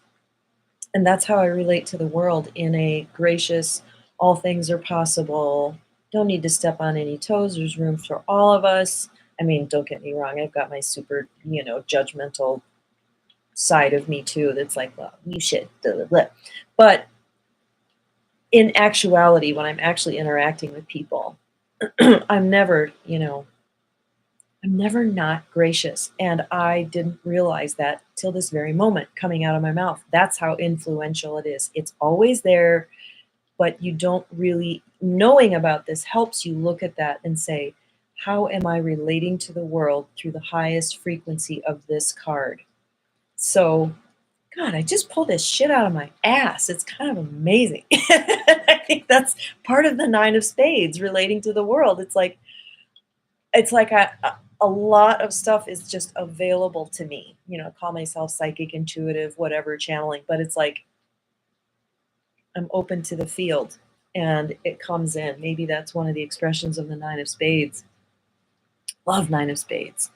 And that's how I relate to the world in a gracious, all things are possible, don't need to step on any toes, there's room for all of us. I mean, don't get me wrong, I've got my super, judgmental side of me too that's like, well, you should, blah, blah, blah. But in actuality, when I'm actually interacting with people, I'm never, I'm never not gracious. And I didn't realize that till this very moment coming out of my mouth. That's how influential it is. It's always there, but you don't really, knowing about this helps you look at that and say, how am I relating to the world through the highest frequency of this card? So, God, I just pulled this shit out of my ass. It's kind of amazing. I think that's part of the 9 of spades relating to the world. It's like a lot of stuff is just available to me. I call myself psychic, intuitive, whatever, channeling, but it's like I'm open to the field and it comes in. Maybe that's one of the expressions of the 9 of spades. Love 9 of spades.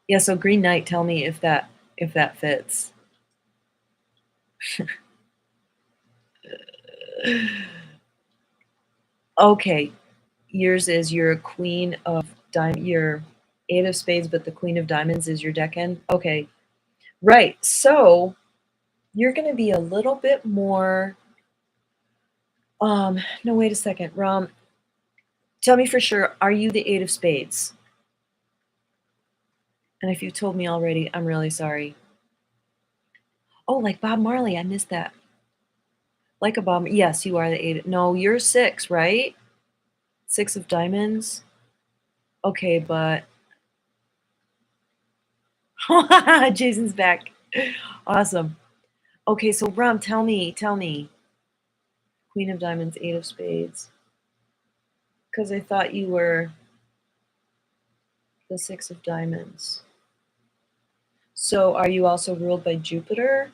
Yeah, so Green Knight, tell me if that fits. Okay, yours is you're a queen of diamond. You're 8 of spades, but the queen of diamonds is your decan. Okay, right. So you're going to be a little bit more. No, wait a second, Ram. Tell me for sure. Are you the 8 of spades? And if you told me already, I'm really sorry. Oh, like Bob Marley. I missed that. Like a Bob. Yes, you are the 8. No, you're 6, right? 6 of diamonds. Okay, but Jason's back. Awesome. Okay, so Ram, tell me. Queen of diamonds, 8 of spades. Because I thought you were the 6 of diamonds. So are you also ruled by Jupiter?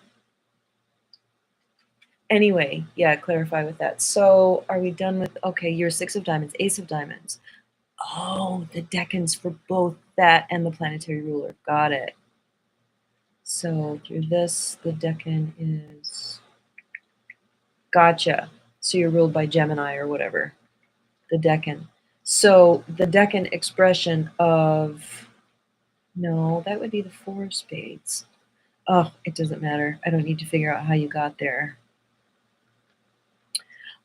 Anyway, yeah, clarify with that. So are we done with, okay, you're 6 of diamonds, ace of diamonds. Oh, the decans for both that and the planetary ruler. Got it. So you're this, the decan is, gotcha. So you're ruled by Gemini or whatever. the decan. So the decan expression of, no, that would be the 4 of spades. Oh, it doesn't matter. I don't need to figure out how you got there.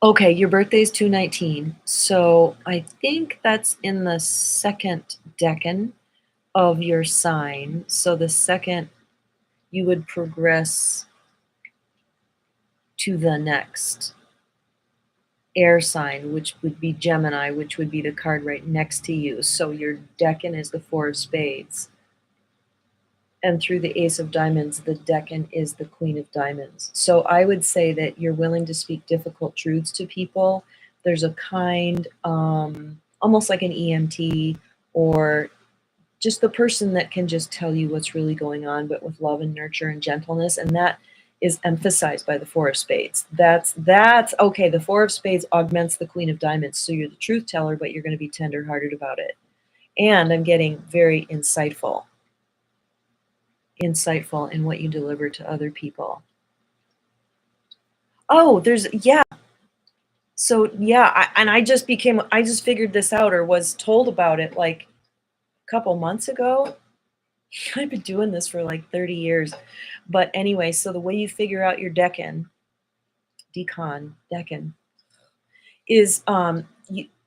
Okay, your birthday is 2/19. So I think that's in the second decan of your sign. So the second you would progress to the next air sign, which would be Gemini, which would be the card right next to you. So your decan is the 4 of spades. And through the ace of diamonds, the decan is the queen of diamonds. So I would say that you're willing to speak difficult truths to people. There's a kind, almost like an EMT, or just the person that can just tell you what's really going on, but with love and nurture and gentleness. And that is emphasized by the 4 of spades. That's okay. The 4 of spades augments the queen of diamonds. So you're the truth teller, but you're going to be tenderhearted about it. And I'm getting very insightful in what you deliver to other people. Oh, yeah. So yeah, I just figured this out, or was told about it like a couple months ago. I've been doing this for like 30 years. But anyway, so the way you figure out your decan is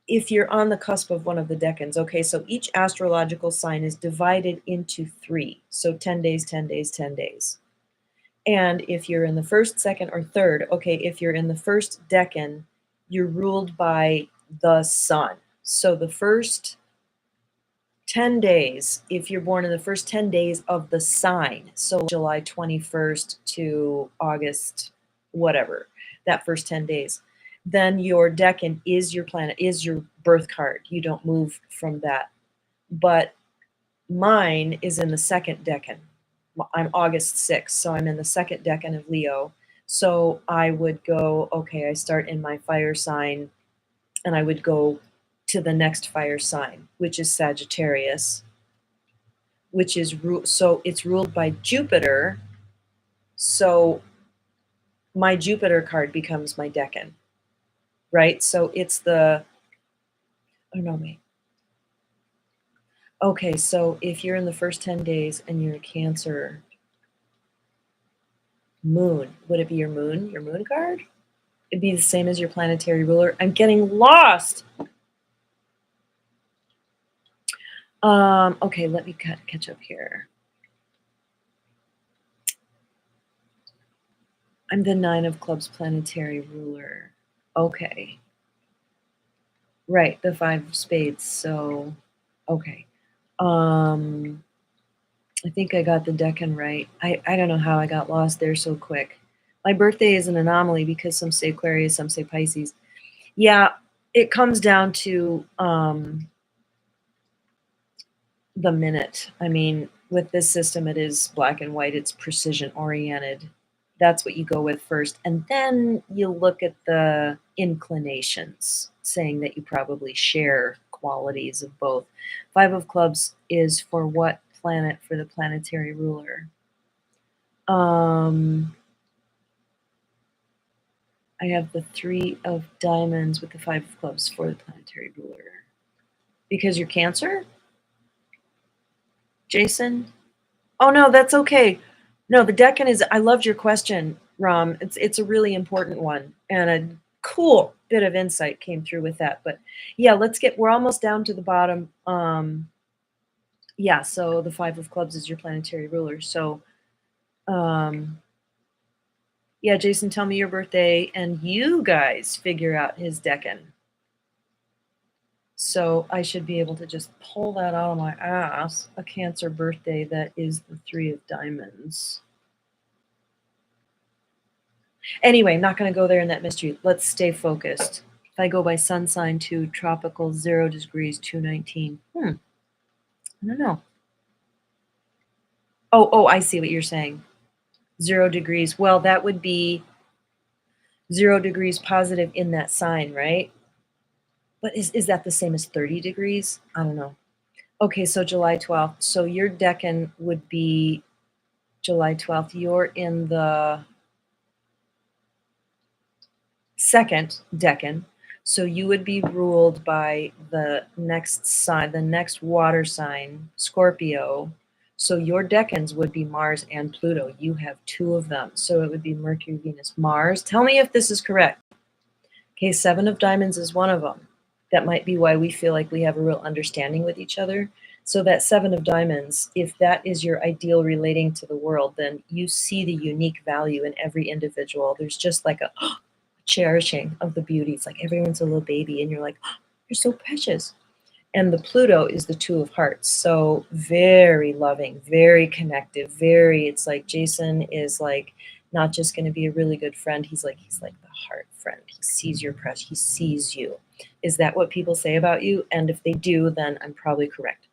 if you're on the cusp of one of the decans. Okay, so each astrological sign is divided into 3. So 10 days, 10 days, 10 days. And if you're in the first, second, or third, okay, if you're in the first decan, you're ruled by the sun. So the first 10 days, if you're born in the first 10 days of the sign, so July 21st to August, whatever, that first 10 days, then your decan is your planet, is your birth card. You don't move from that. But mine is in the second decan. I'm August 6th, so I'm in the second decan of Leo. So I would go, okay, I start in my fire sign, and I would go to the next fire sign, which is Sagittarius, which is so it's ruled by Jupiter. So my Jupiter card becomes my decan, right? So it's the, oh no, wait. Okay, so if you're in the first 10 days and you're a Cancer moon, would it be your moon card? It'd be the same as your planetary ruler. I'm getting lost. Okay, let me catch up here. I'm the 9 of clubs planetary ruler. Okay. Right, the 5 of spades. So, okay. I think I got the decan right. I don't know how I got lost there so quick. My birthday is an anomaly because some say Aquarius, some say Pisces. Yeah, it comes down to the minute. I mean, with this system, it is black and white. It's precision oriented. That's what you go with first. And then you look at the inclinations, saying that you probably share qualities of both. 5 of clubs is for what planet for the planetary ruler? I have the 3 of diamonds with the 5 of clubs for the planetary ruler. Because you're Cancer? Jason? Oh no, that's okay. No, the decan is, I loved your question, Ram. It's a really important one, and a cool bit of insight came through with that. But yeah, we're almost down to the bottom. Yeah, so the 5 of clubs is your planetary ruler. So yeah, Jason, tell me your birthday, and you guys figure out his decan. So I should be able to just pull that out of my ass. A Cancer birthday that is the 3 of diamonds. Anyway, I'm not going to go there in that mystery. Let's stay focused. If I go by sun sign to tropical 0 degrees 219. I don't know. Oh, I see what you're saying. 0 degrees. Well, that would be 0 degrees positive in that sign, right? But is that the same as 30 degrees? I don't know. Okay, so July 12th. So your decan would be July 12th. You're in the second decan. So you would be ruled by the next sign, the next water sign, Scorpio. So your decans would be Mars and Pluto. You have two of them. So it would be Mercury, Venus, Mars. Tell me if this is correct. Okay, Seven of Diamonds is one of them. That might be why we feel like we have a real understanding with each other. So that Seven of Diamonds, if that is your ideal relating to the world, then you see the unique value in every individual. There's just like a cherishing of the beauty. It's like everyone's a little baby and you're like, oh, you're so precious. And the Pluto is the Two of Hearts. So very loving, very connective, it's like Jason is like not just going to be a really good friend. He's like the heart friend. He sees your pressure. He sees you. Is that what people say about you? And if they do, then I'm probably correct.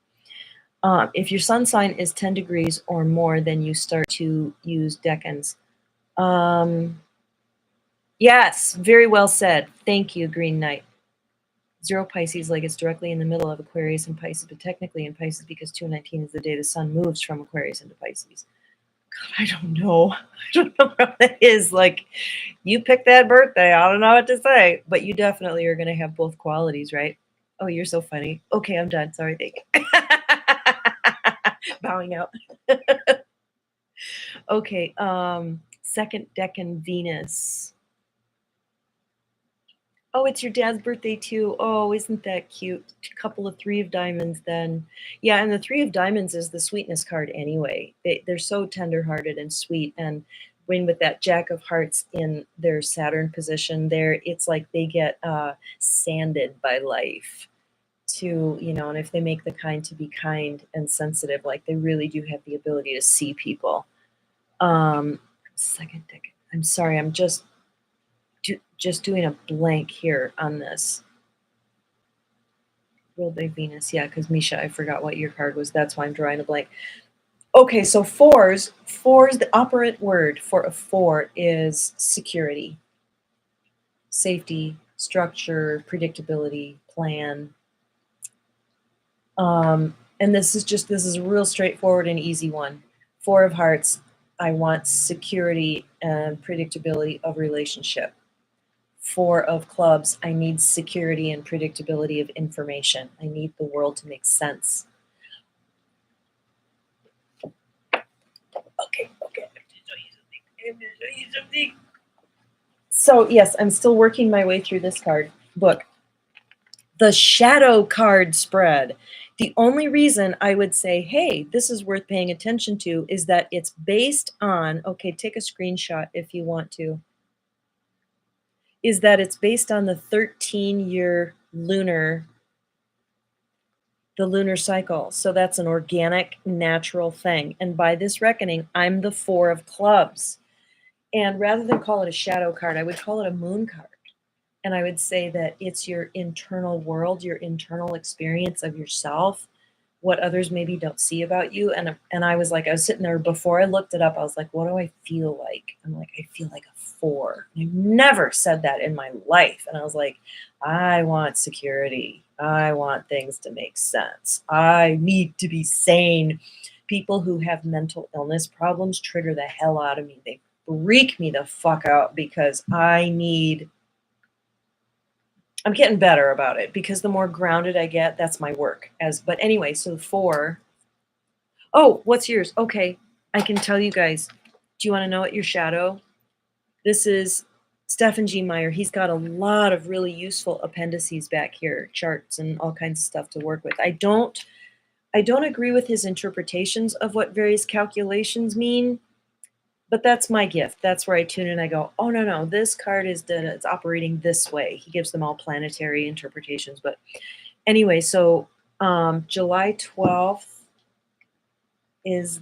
If your sun sign is 10 degrees or more, then you start to use decans. Yes, very well said. Thank you, Green Knight. Zero Pisces, like it's directly in the middle of Aquarius and Pisces, but technically in Pisces because 219 is the day the sun moves from Aquarius into Pisces. God, I don't know. I don't know what that is. Like, you picked that birthday. I don't know what to say. But you definitely are going to have both qualities, right? Oh, you're so funny. Okay, I'm done. Sorry, thank you. Bowing out. Okay, second decan Venus. Oh, it's your dad's birthday too. Oh, isn't that cute? A couple of Three of Diamonds then. Yeah, and the Three of Diamonds is the sweetness card anyway. They're so tenderhearted and sweet. And when with that Jack of Hearts in their Saturn position there, it's like they get sanded by life to, and if they make the kind to be kind and sensitive, like they really do have the ability to see people. Second decan. I'm sorry, I'm just doing a blank here on this. Ruled by Venus, yeah, because Misha, I forgot what your card was. That's why I'm drawing a blank. Okay, so fours, the operant word for a four is security, safety, structure, predictability, plan. And this is a real straightforward and easy one. Four of Hearts, I want security and predictability of relationship. Four of Clubs, I need security and predictability of information. I need the world to make sense. Okay. I'm going to show you something. So yes, I'm still working my way through this card book. The shadow card spread. The only reason I would say, hey, this is worth paying attention to is that it's based on, okay, take a screenshot if you want to, is that it's based on the 13-year lunar cycle. So that's an organic, natural thing. And by this reckoning, I'm the Four of Clubs. And rather than call it a shadow card, I would call it a moon card. And I would say that it's your internal world, your internal experience of yourself, what others maybe don't see about you. And I was sitting there before I looked it up. I was like, what do I feel like? I'm like, I feel like a four. And I've never said that in my life. And I was like, I want security. I want things to make sense. I need to be sane. People who have mental illness problems trigger the hell out of me. They freak me the fuck out because I'm getting better about it because the more grounded I get, that's my work. But anyway, so four. Oh, what's yours? Okay, I can tell you guys. Do you want to know what your shadow? This is Stephen G. Meyer. He's got a lot of really useful appendices back here, charts and all kinds of stuff to work with. I don't agree with his interpretations of what various calculations mean. But that's my gift. That's where I tune in. I go, oh, no, this card it's operating this way. He gives them all planetary interpretations. But anyway, so July 12th is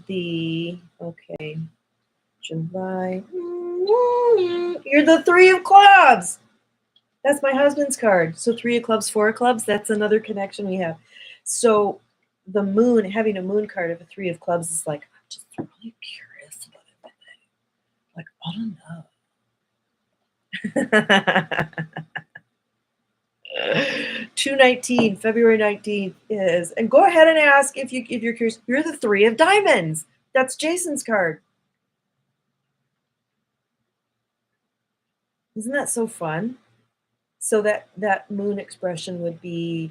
July. You're the Three of Clubs. That's my husband's card. So Three of Clubs, Four of Clubs, that's another connection we have. So the moon, having a moon card of a Three of Clubs is like, I'm just really curious about everything. Like, I don't know. 219, February 19th is, and go ahead and ask if you're curious. You're the Three of Diamonds. That's Jason's card. Isn't that so fun? So that moon expression would be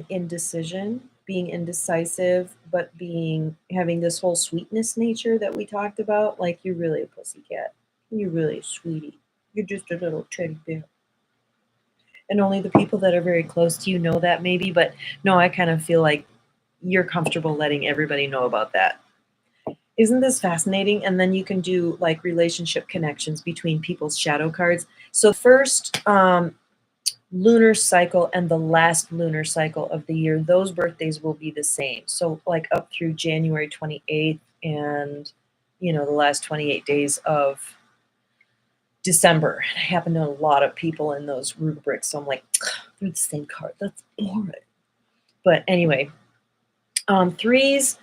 indecision, being indecisive, but being having this whole sweetness nature that we talked about. Like you're really a pussycat. You're really a sweetie. You're just a little teddy bear. And only the people that are very close to you know that maybe, but no, I kind of feel like you're comfortable letting everybody know about that. Isn't this fascinating? And then you can do like relationship connections between people's shadow cards. So first lunar cycle and the last lunar cycle of the year, those birthdays will be the same. So like up through January 28th and the last 28 days of December. And I happen to know a lot of people in those rubrics. So I'm like, they're the same card. That's boring. But anyway, threes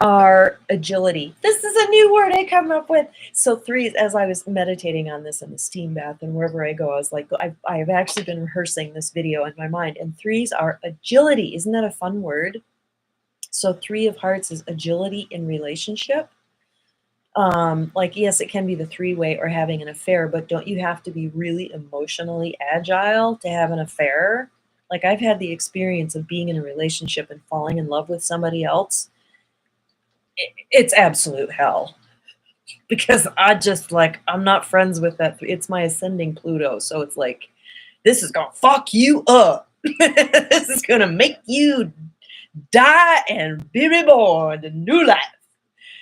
are agility. This is a new word I come up with. So threes, as I was meditating on this in the steam bath and wherever I go, I was like, I have actually been rehearsing this video in my mind. And threes are agility. Isn't that a fun word? So three of hearts is agility in relationship. Like, yes, it can be the three-way or having an affair, but don't you have to be really emotionally agile to have an affair? Like, I've had the experience of being in a relationship and falling in love with somebody else. It's absolute hell because I'm not friends with that. It's my ascending Pluto. So it's like, this is going to fuck you up. This is going to make you die and be reborn in new life.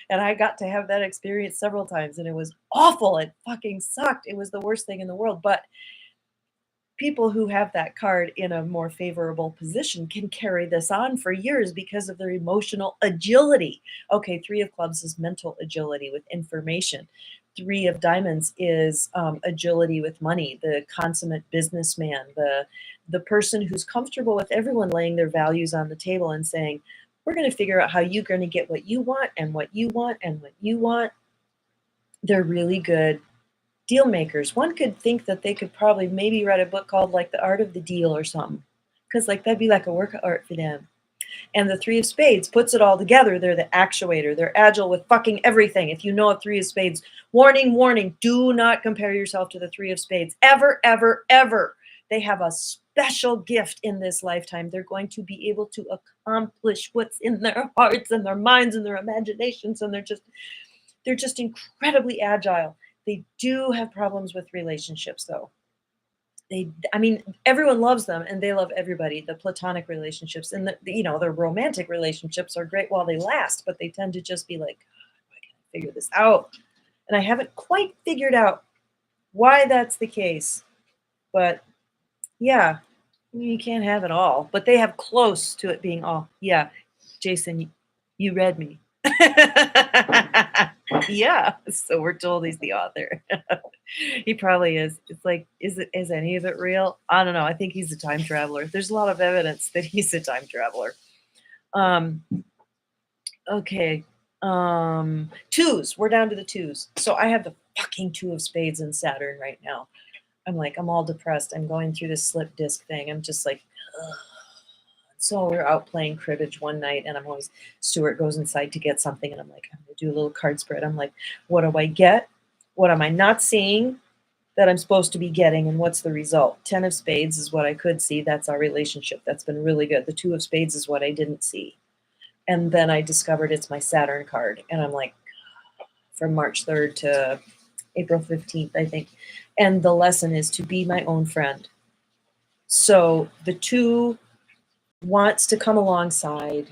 And I got to have that experience several times, and it was awful. It fucking sucked. It was the worst thing in the world. But people who have that card in a more favorable position can carry this on for years because of their emotional agility. Okay, three of clubs is mental agility with information. Three of diamonds is agility with money, the consummate businessman, the person who's comfortable with everyone laying their values on the table and saying, we're going to figure out how you're going to get what you want and what you want and what you want. They're really good deal makers. One could think that they could probably maybe write a book called like The Art of the Deal or something, because like that'd be like a work of art for them. And the three of spades puts it all together. They're the actuator. They're agile with fucking everything. If you know a three of spades, warning, warning, do not compare yourself to the three of spades. Ever, ever, ever. They have a special gift in this lifetime. They're going to be able to accomplish what's in their hearts and their minds and their imaginations. And they're just incredibly agile. They do have problems with relationships though. I mean, everyone loves them and they love everybody. The platonic relationships and the romantic relationships are great while they last, but they tend to just be like, I can't figure this out. And I haven't quite figured out why that's the case. But yeah, you can't have it all. But they have close to it being all. Yeah, Jason, you read me. Yeah, so we're told he's the author. He probably is. It's like, is any of it real? I don't know. I think he's a time traveler. There's a lot of evidence that he's a time traveler. Okay. Twos. We're down to the twos. So I have the fucking two of spades in Saturn right now. I'm all depressed. I'm going through this slip disc thing. I'm just like, ugh. So we're out playing cribbage one night, and Stuart goes inside to get something, and I'm like, I'm gonna do a little card spread. I'm like, what do I get? What am I not seeing that I'm supposed to be getting, and what's the result? 10 of spades is what I could see. That's our relationship. That's been really good. The two of spades is what I didn't see. And then I discovered it's my Saturn card, and I'm like, from March 3rd to April 15th, I think. And the lesson is to be my own friend. So the two wants to come alongside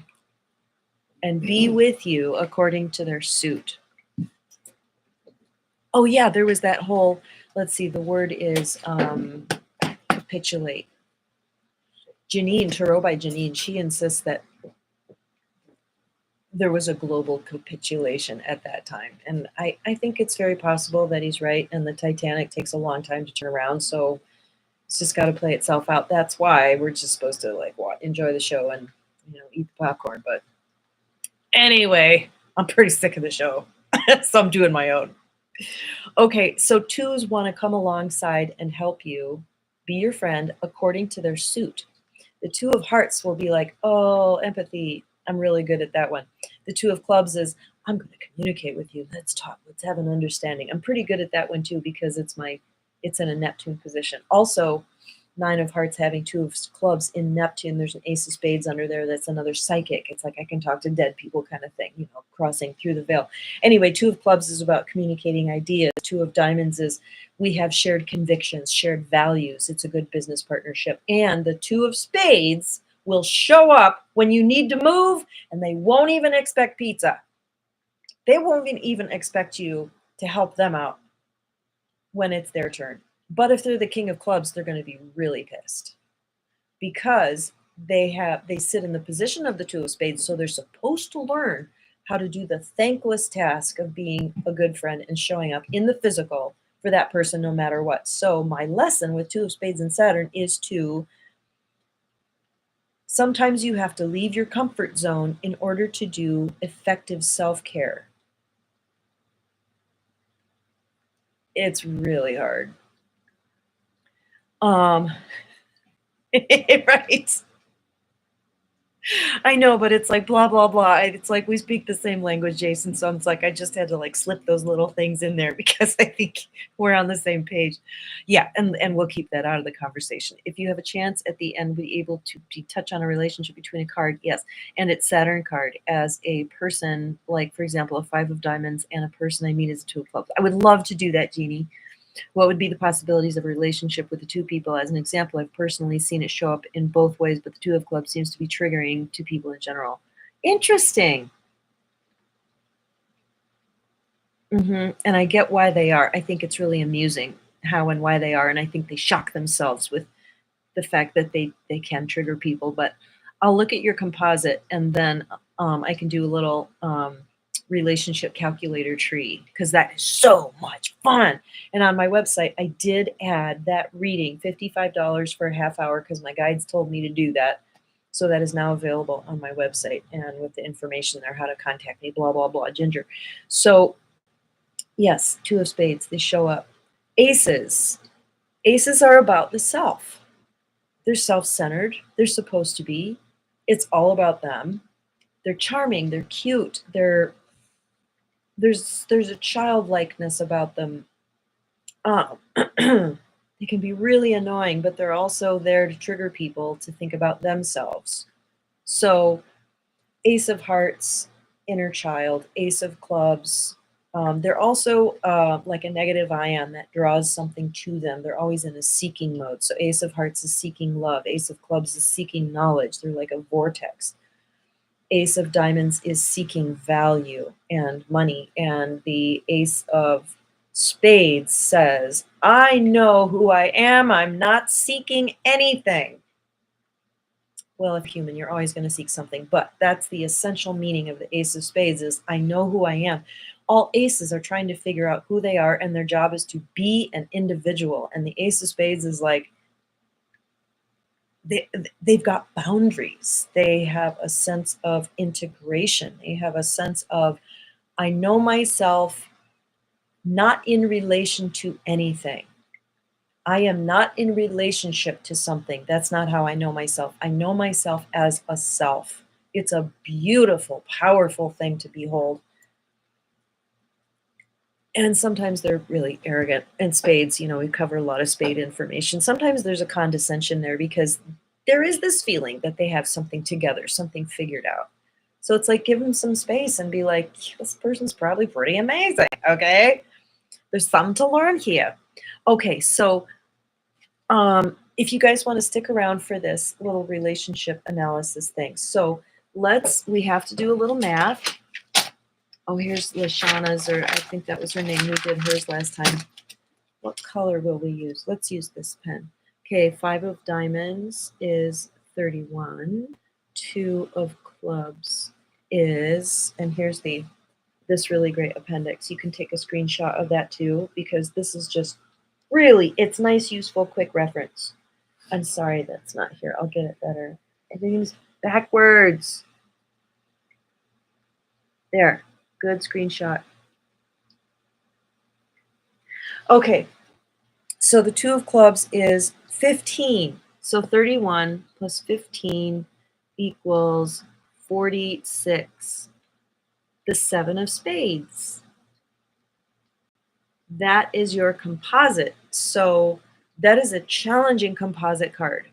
and be with you according to their suit. Oh yeah, there was that whole, let's see, the word is capitulate. Janine, Tarot by Janine, she insists that there was a global capitulation at that time. And I think it's very possible that he's right, and the Titanic takes a long time to turn around, so it's just got to play itself out. That's why we're just supposed to like enjoy the show and eat the popcorn. But anyway, I'm pretty sick of the show, so I'm doing my own. Okay, so twos want to come alongside and help you, be your friend according to their suit. The two of hearts will be like, oh, empathy. I'm really good at that one. The two of clubs is, I'm going to communicate with you. Let's talk. Let's have an understanding. I'm pretty good at that one too because it's my It's in a Neptune position. Also, Nine of Hearts having Two of Clubs in Neptune, there's an Ace of Spades under there. That's another psychic. It's like I can talk to dead people kind of thing, crossing through the veil. Anyway, Two of Clubs is about communicating ideas. Two of Diamonds is we have shared convictions, shared values. It's a good business partnership. And the Two of Spades will show up when you need to move, and they won't even expect pizza. They won't even expect you to help them out when it's their turn. But if they're the King of Clubs, they're going to be really pissed because they sit in the position of the Two of Spades, so they're supposed to learn how to do the thankless task of being a good friend and showing up in the physical for that person no matter what. So my lesson with Two of Spades and Saturn is to sometimes you have to leave your comfort zone in order to do effective self-care. It's really hard. Right. I know, but it's like blah blah blah. It's like we speak the same language, Jason. So it's like I just had to like slip those little things in there because I think we're on the same page. Yeah, and we'll keep that out of the conversation. If you have a chance at the end, be able to touch on a relationship between a card, yes, and it's Saturn card as a person, like for example, a Five of Diamonds and a person I meet as a Two of Clubs. I would love to do that, Jeannie. What would be the possibilities of a relationship with the two people? As an example, I've personally seen it show up in both ways, but the Two of Clubs seems to be triggering to people in general. Interesting. And I get why they are. I think it's really amusing how and why they are, and I think they shock themselves with the fact that they can trigger people. But I'll look at your composite, and then I can do a little relationship calculator tree because that is so much fun. And on my website, I did add that reading, $55 for a half hour because my guides told me to do that. So that is now available on my website and with the information there, how to contact me, blah, blah, blah, Ginger. So yes, Two of Spades, they show up. Aces. Aces are about the self. They're self-centered. They're supposed to be. It's all about them. They're charming. They're cute. There's a childlikeness about them. They can be really annoying, but they're also there to trigger people to think about themselves. So, Ace of Hearts, inner child, Ace of Clubs. They're also like a negative ion that draws something to them. They're always in a seeking mode. So Ace of Hearts is seeking love. Ace of Clubs is seeking knowledge. They're like a vortex. Ace of Diamonds is seeking value and money. And the Ace of Spades says, I know who I am. I'm not seeking anything. Well, if human, you're always going to seek something, but that's the essential meaning of the Ace of Spades is I know who I am. All aces are trying to figure out who they are, and their job is to be an individual. And the Ace of Spades is like, they've got boundaries. They have a sense of integration. They have a sense of, I know myself not in relation to anything. I am not in relationship to something. That's not how I know myself. I know myself as a self. It's a beautiful, powerful thing to behold. And sometimes they're really arrogant. And spades, we cover a lot of spade information. Sometimes there's a condescension there because there is this feeling that they have something together, something figured out. So it's like give them some space and be like, this person's probably pretty amazing, okay? There's something to learn here. Okay, so if you guys want to stick around for this little relationship analysis thing. So we have to do a little math. Oh, here's Lashana's, or I think that was her name who did hers last time. What color will we use? Let's use this pen. Okay, 5 of Diamonds is 31. 2 of Clubs is, and here's this really great appendix. You can take a screenshot of that too, because this is just really, it's nice, useful, quick reference. I'm sorry that's not here. I'll get it better. Everything's backwards. There. Good screenshot. Okay. So the 2 of Clubs is 15. So 31 plus 15 equals 46. The 7 of Spades. That is your composite So that is a challenging composite card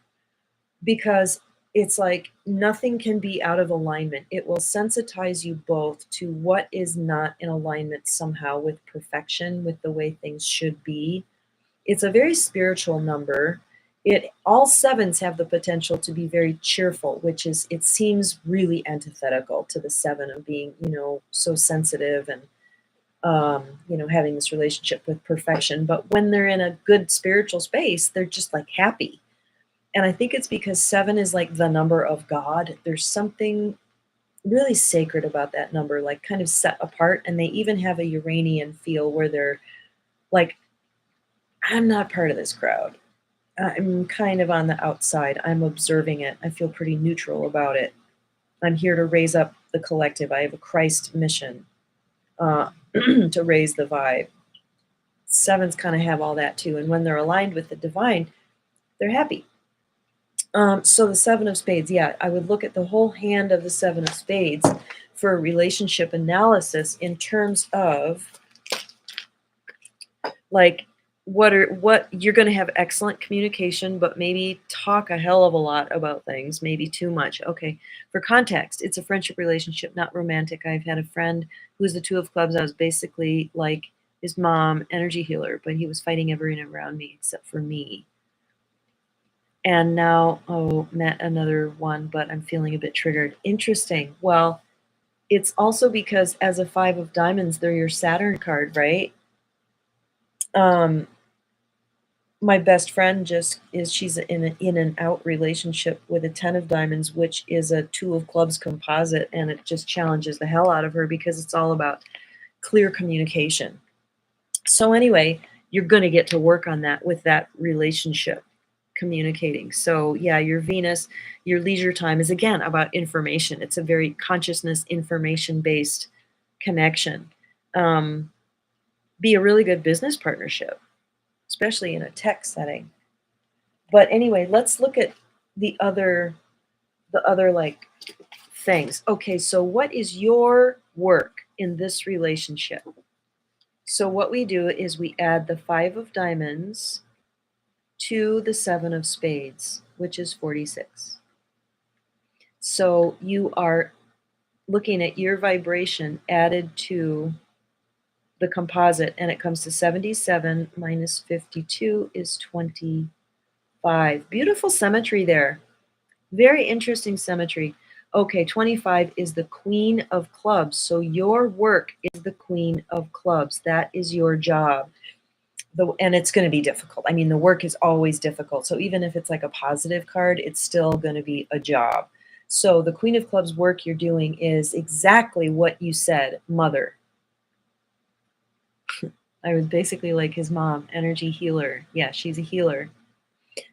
because it's like nothing can be out of alignment. It will sensitize you both to what is not in alignment somehow with perfection, with the way things should be. It's a very spiritual number. It all sevens have the potential to be very cheerful, which is it seems really antithetical to the seven of being, so sensitive and having this relationship with perfection. But when they're in a good spiritual space, they're just like happy. And I think it's because seven is like the number of God. There's something really sacred about that number, like kind of set apart. And they even have a Uranian feel where they're like, I'm not part of this crowd. I'm kind of on the outside. I'm observing it. I feel pretty neutral about it. I'm here to raise up the collective. I have a Christ mission to raise the vibe. Sevens kind of have all that too. And when they're aligned with the divine, they're happy. So the seven of spades, yeah, I would look at the whole hand of the seven of spades for a relationship analysis in terms of like what you're going to have excellent communication, but maybe talk a hell of a lot about things, maybe too much. Okay, for context, it's a friendship relationship, not romantic. I've had a friend who was the two of clubs. I was basically like his mom, energy healer, but he was fighting everyone around me except for me. And now, met another one, but I'm feeling a bit triggered. Interesting. Well, it's also because as a five of diamonds, they're your Saturn card, right? My best friend she's in an in and out relationship with a 10 of diamonds, which is a two of clubs composite, and it just challenges the hell out of her because it's all about clear communication. So anyway, you're going to get to work on that with that relationship, communicating. So yeah, your Venus, your leisure time is again about information. It's a very consciousness information based connection. Be a really good business partnership, especially in a tech setting. But anyway, let's look at the other like things. Okay, so what is your work in this relationship? So what we do is we add the five of diamonds to the seven of spades, which is 46. So you are looking at your vibration added to the composite, and it comes to 77 minus 52 is 25. Beautiful symmetry there. Very interesting symmetry. Okay, 25 is the queen of clubs. So your work is the queen of clubs. That is your job. And it's going to be difficult. I mean, the work is always difficult. So even if it's like a positive card, it's still going to be a job. So the queen of clubs work you're doing is exactly what you said, mother. I was basically like his mom, energy healer. Yeah, she's a healer.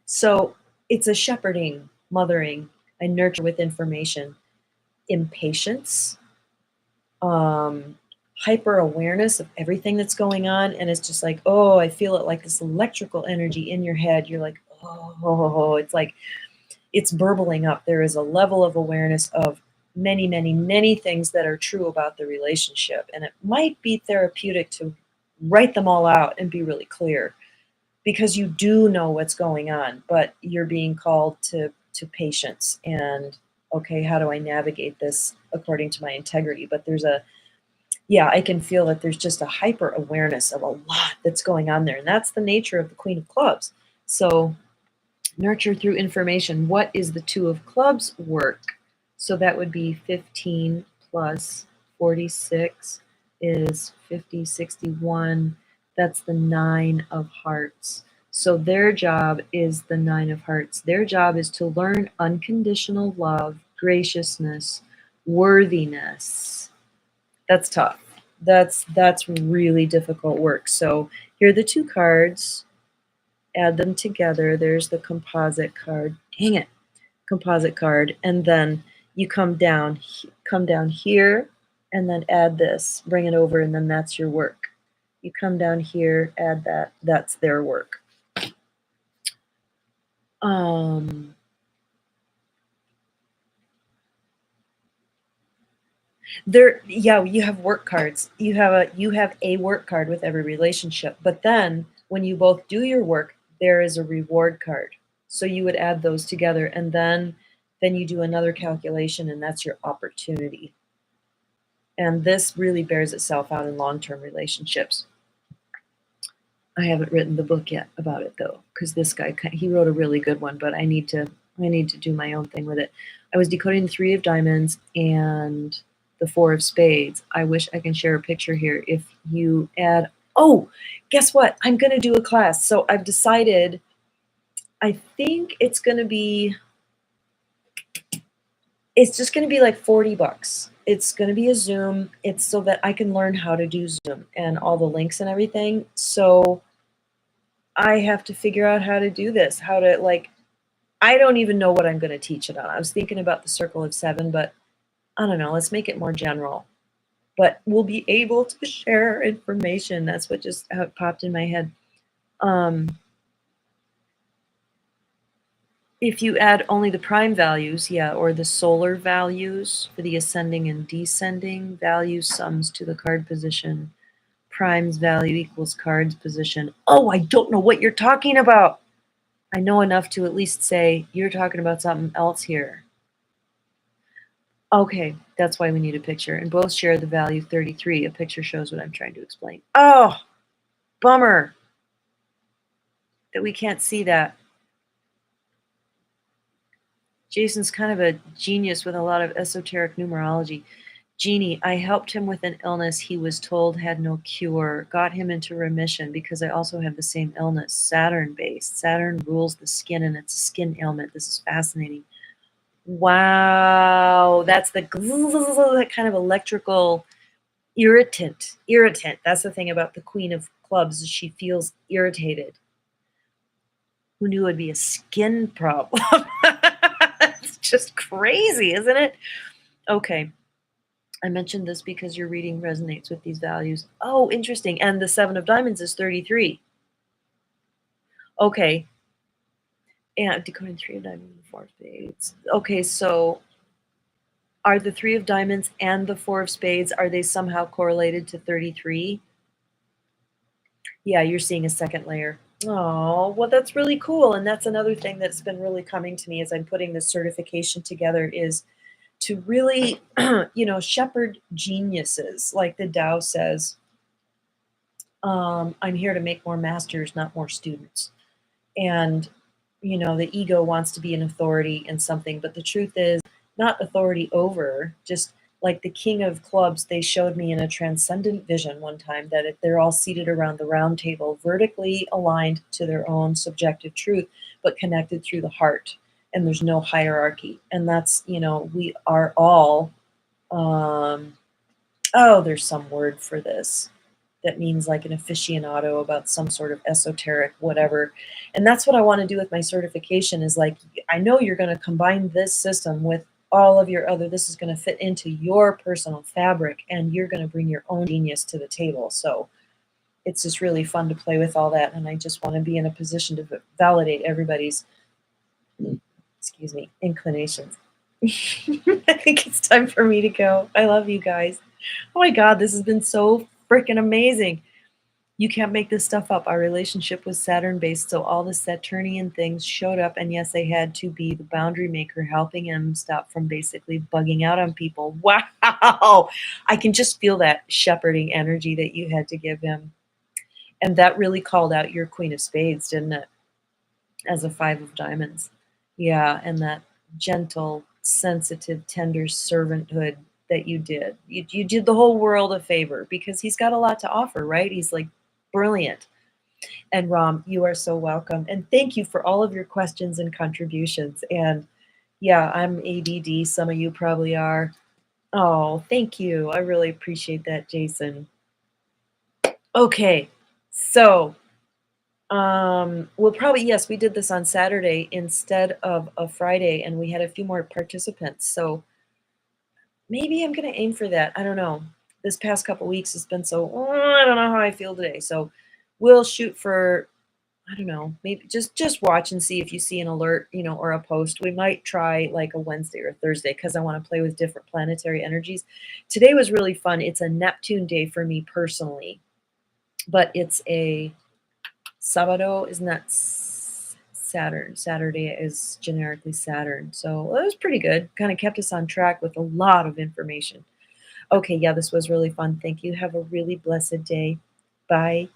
So it's a shepherding, mothering, and nurture with information, impatience, hyper awareness of everything that's going on. And it's just like, oh, I feel it like this electrical energy in your head. You're like, oh, it's like it's burbling up. There is a level of awareness of many, many, many things that are true about the relationship. And it might be therapeutic to write them all out and be really clear because you do know what's going on, but you're being called to patience and, okay, how do I navigate this according to my integrity? But I can feel that there's just a hyper awareness of a lot that's going on there. And that's the nature of the Queen of Clubs. So nurture through information. What is the two of clubs work? So that would be 15 plus 46 is 50, 61. That's the 9 of hearts. So their job is the 9 of hearts. Their job is to learn unconditional love, graciousness, worthiness. That's tough. That's really difficult work. So here are the two cards. Add them together. There's the composite card. Dang it. Composite card. And then you come down here and then add this, bring it over, and then that's your work. You come down here, add that, that's their work. You have work cards. You have a work card with every relationship, but then when you both do your work, there is a reward card. So you would add those together, and then you do another calculation, and that's your opportunity. And this really bears itself out in long-term relationships. I haven't written the book yet about it though, because this guy, he wrote a really good one, but I need to do my own thing with it. I was decoding the 3 of diamonds and the 4 of spades. I wish I can share a picture here. If you add, oh, guess what? I'm going to do a class. So I've decided, I think it's going to be, it's just going to be like $40. It's going to be a Zoom. It's so that I can learn how to do Zoom and all the links and everything. So I have to figure out how to do this, how to, like, I don't even know what I'm going to teach it on. I was thinking about the circle of 7, but I don't know. Let's make it more general. But we'll be able to share information. That's what just popped in my head. If you add only the prime values, yeah, or the solar values for the ascending and descending, value sums to the card position. Prime's value equals card's position. Oh, I don't know what you're talking about. I know enough to at least say, you're talking about something else here. Okay, that's why we need a picture. And both share the value 33. A picture shows what I'm trying to explain. Oh, bummer that we can't see that. Jason's kind of a genius with a lot of esoteric numerology. Jeannie, I helped him with an illness he was told had no cure, got him into remission because I also have the same illness, Saturn-based. Saturn rules the skin, and it's a skin ailment. This is fascinating. Wow, that's the that kind of electrical irritant. That's the thing about the Queen of Clubs, is she feels irritated. Who knew it would be a skin problem? It's just crazy, isn't it? Okay. I mentioned this because your reading resonates with these values. Oh, interesting. And the 7 of diamonds is 33. Okay. And decoding 3 of diamonds and 4 of spades. Okay, so are the 3 of diamonds and the 4 of spades, are they somehow correlated to 33? Yeah, you're seeing a second layer. Oh, well, that's really cool. And that's another thing that's been really coming to me as I'm putting this certification together, is to really, shepherd geniuses. Like the Tao says, I'm here to make more masters, not more students. And, the ego wants to be an authority in something, but the truth is not authority over, just like the King of Clubs. They showed me in a transcendent vision one time that if they're all seated around the round table, vertically aligned to their own subjective truth, but connected through the heart. And there's no hierarchy. And that's, we are all, there's some word for this that means like an aficionado about some sort of esoteric whatever. And that's what I want to do with my certification, is like, I know you're going to combine this system with all of your other, this is going to fit into your personal fabric, and you're going to bring your own genius to the table. So it's just really fun to play with all that. And I just want to be in a position to validate everybody's, inclinations. I think it's time for me to go. I love you guys. Oh my God, this has been so freaking amazing. You can't make this stuff up. Our relationship was Saturn-based, so all the Saturnian things showed up, and yes, I had to be the boundary maker, helping him stop from basically bugging out on people. Wow! I can just feel that shepherding energy that you had to give him. And that really called out your Queen of Spades, didn't it? As a 5 of diamonds. Yeah, and that gentle, sensitive, tender servanthood that you did. You did the whole world a favor, because he's got a lot to offer, right? He's like brilliant. And Ram, you are so welcome. And thank you for all of your questions and contributions. And yeah, I'm ADD. Some of you probably are. Oh, thank you. I really appreciate that, Jason. Okay, so we'll probably, yes, we did this on Saturday instead of a Friday, and we had a few more participants. So maybe I'm going to aim for that. I don't know. This past couple weeks has been so, I don't know how I feel today. So we'll shoot for, I don't know, maybe just watch and see if you see an alert, or a post. We might try like a Wednesday or Thursday, because I want to play with different planetary energies. Today was really fun. It's a Neptune day for me personally, but it's a Sabado is not Saturn. Saturday is generically Saturn. So well, it was pretty good. Kind of kept us on track with a lot of information. Okay, yeah, this was really fun. Thank you. Have a really blessed day. Bye.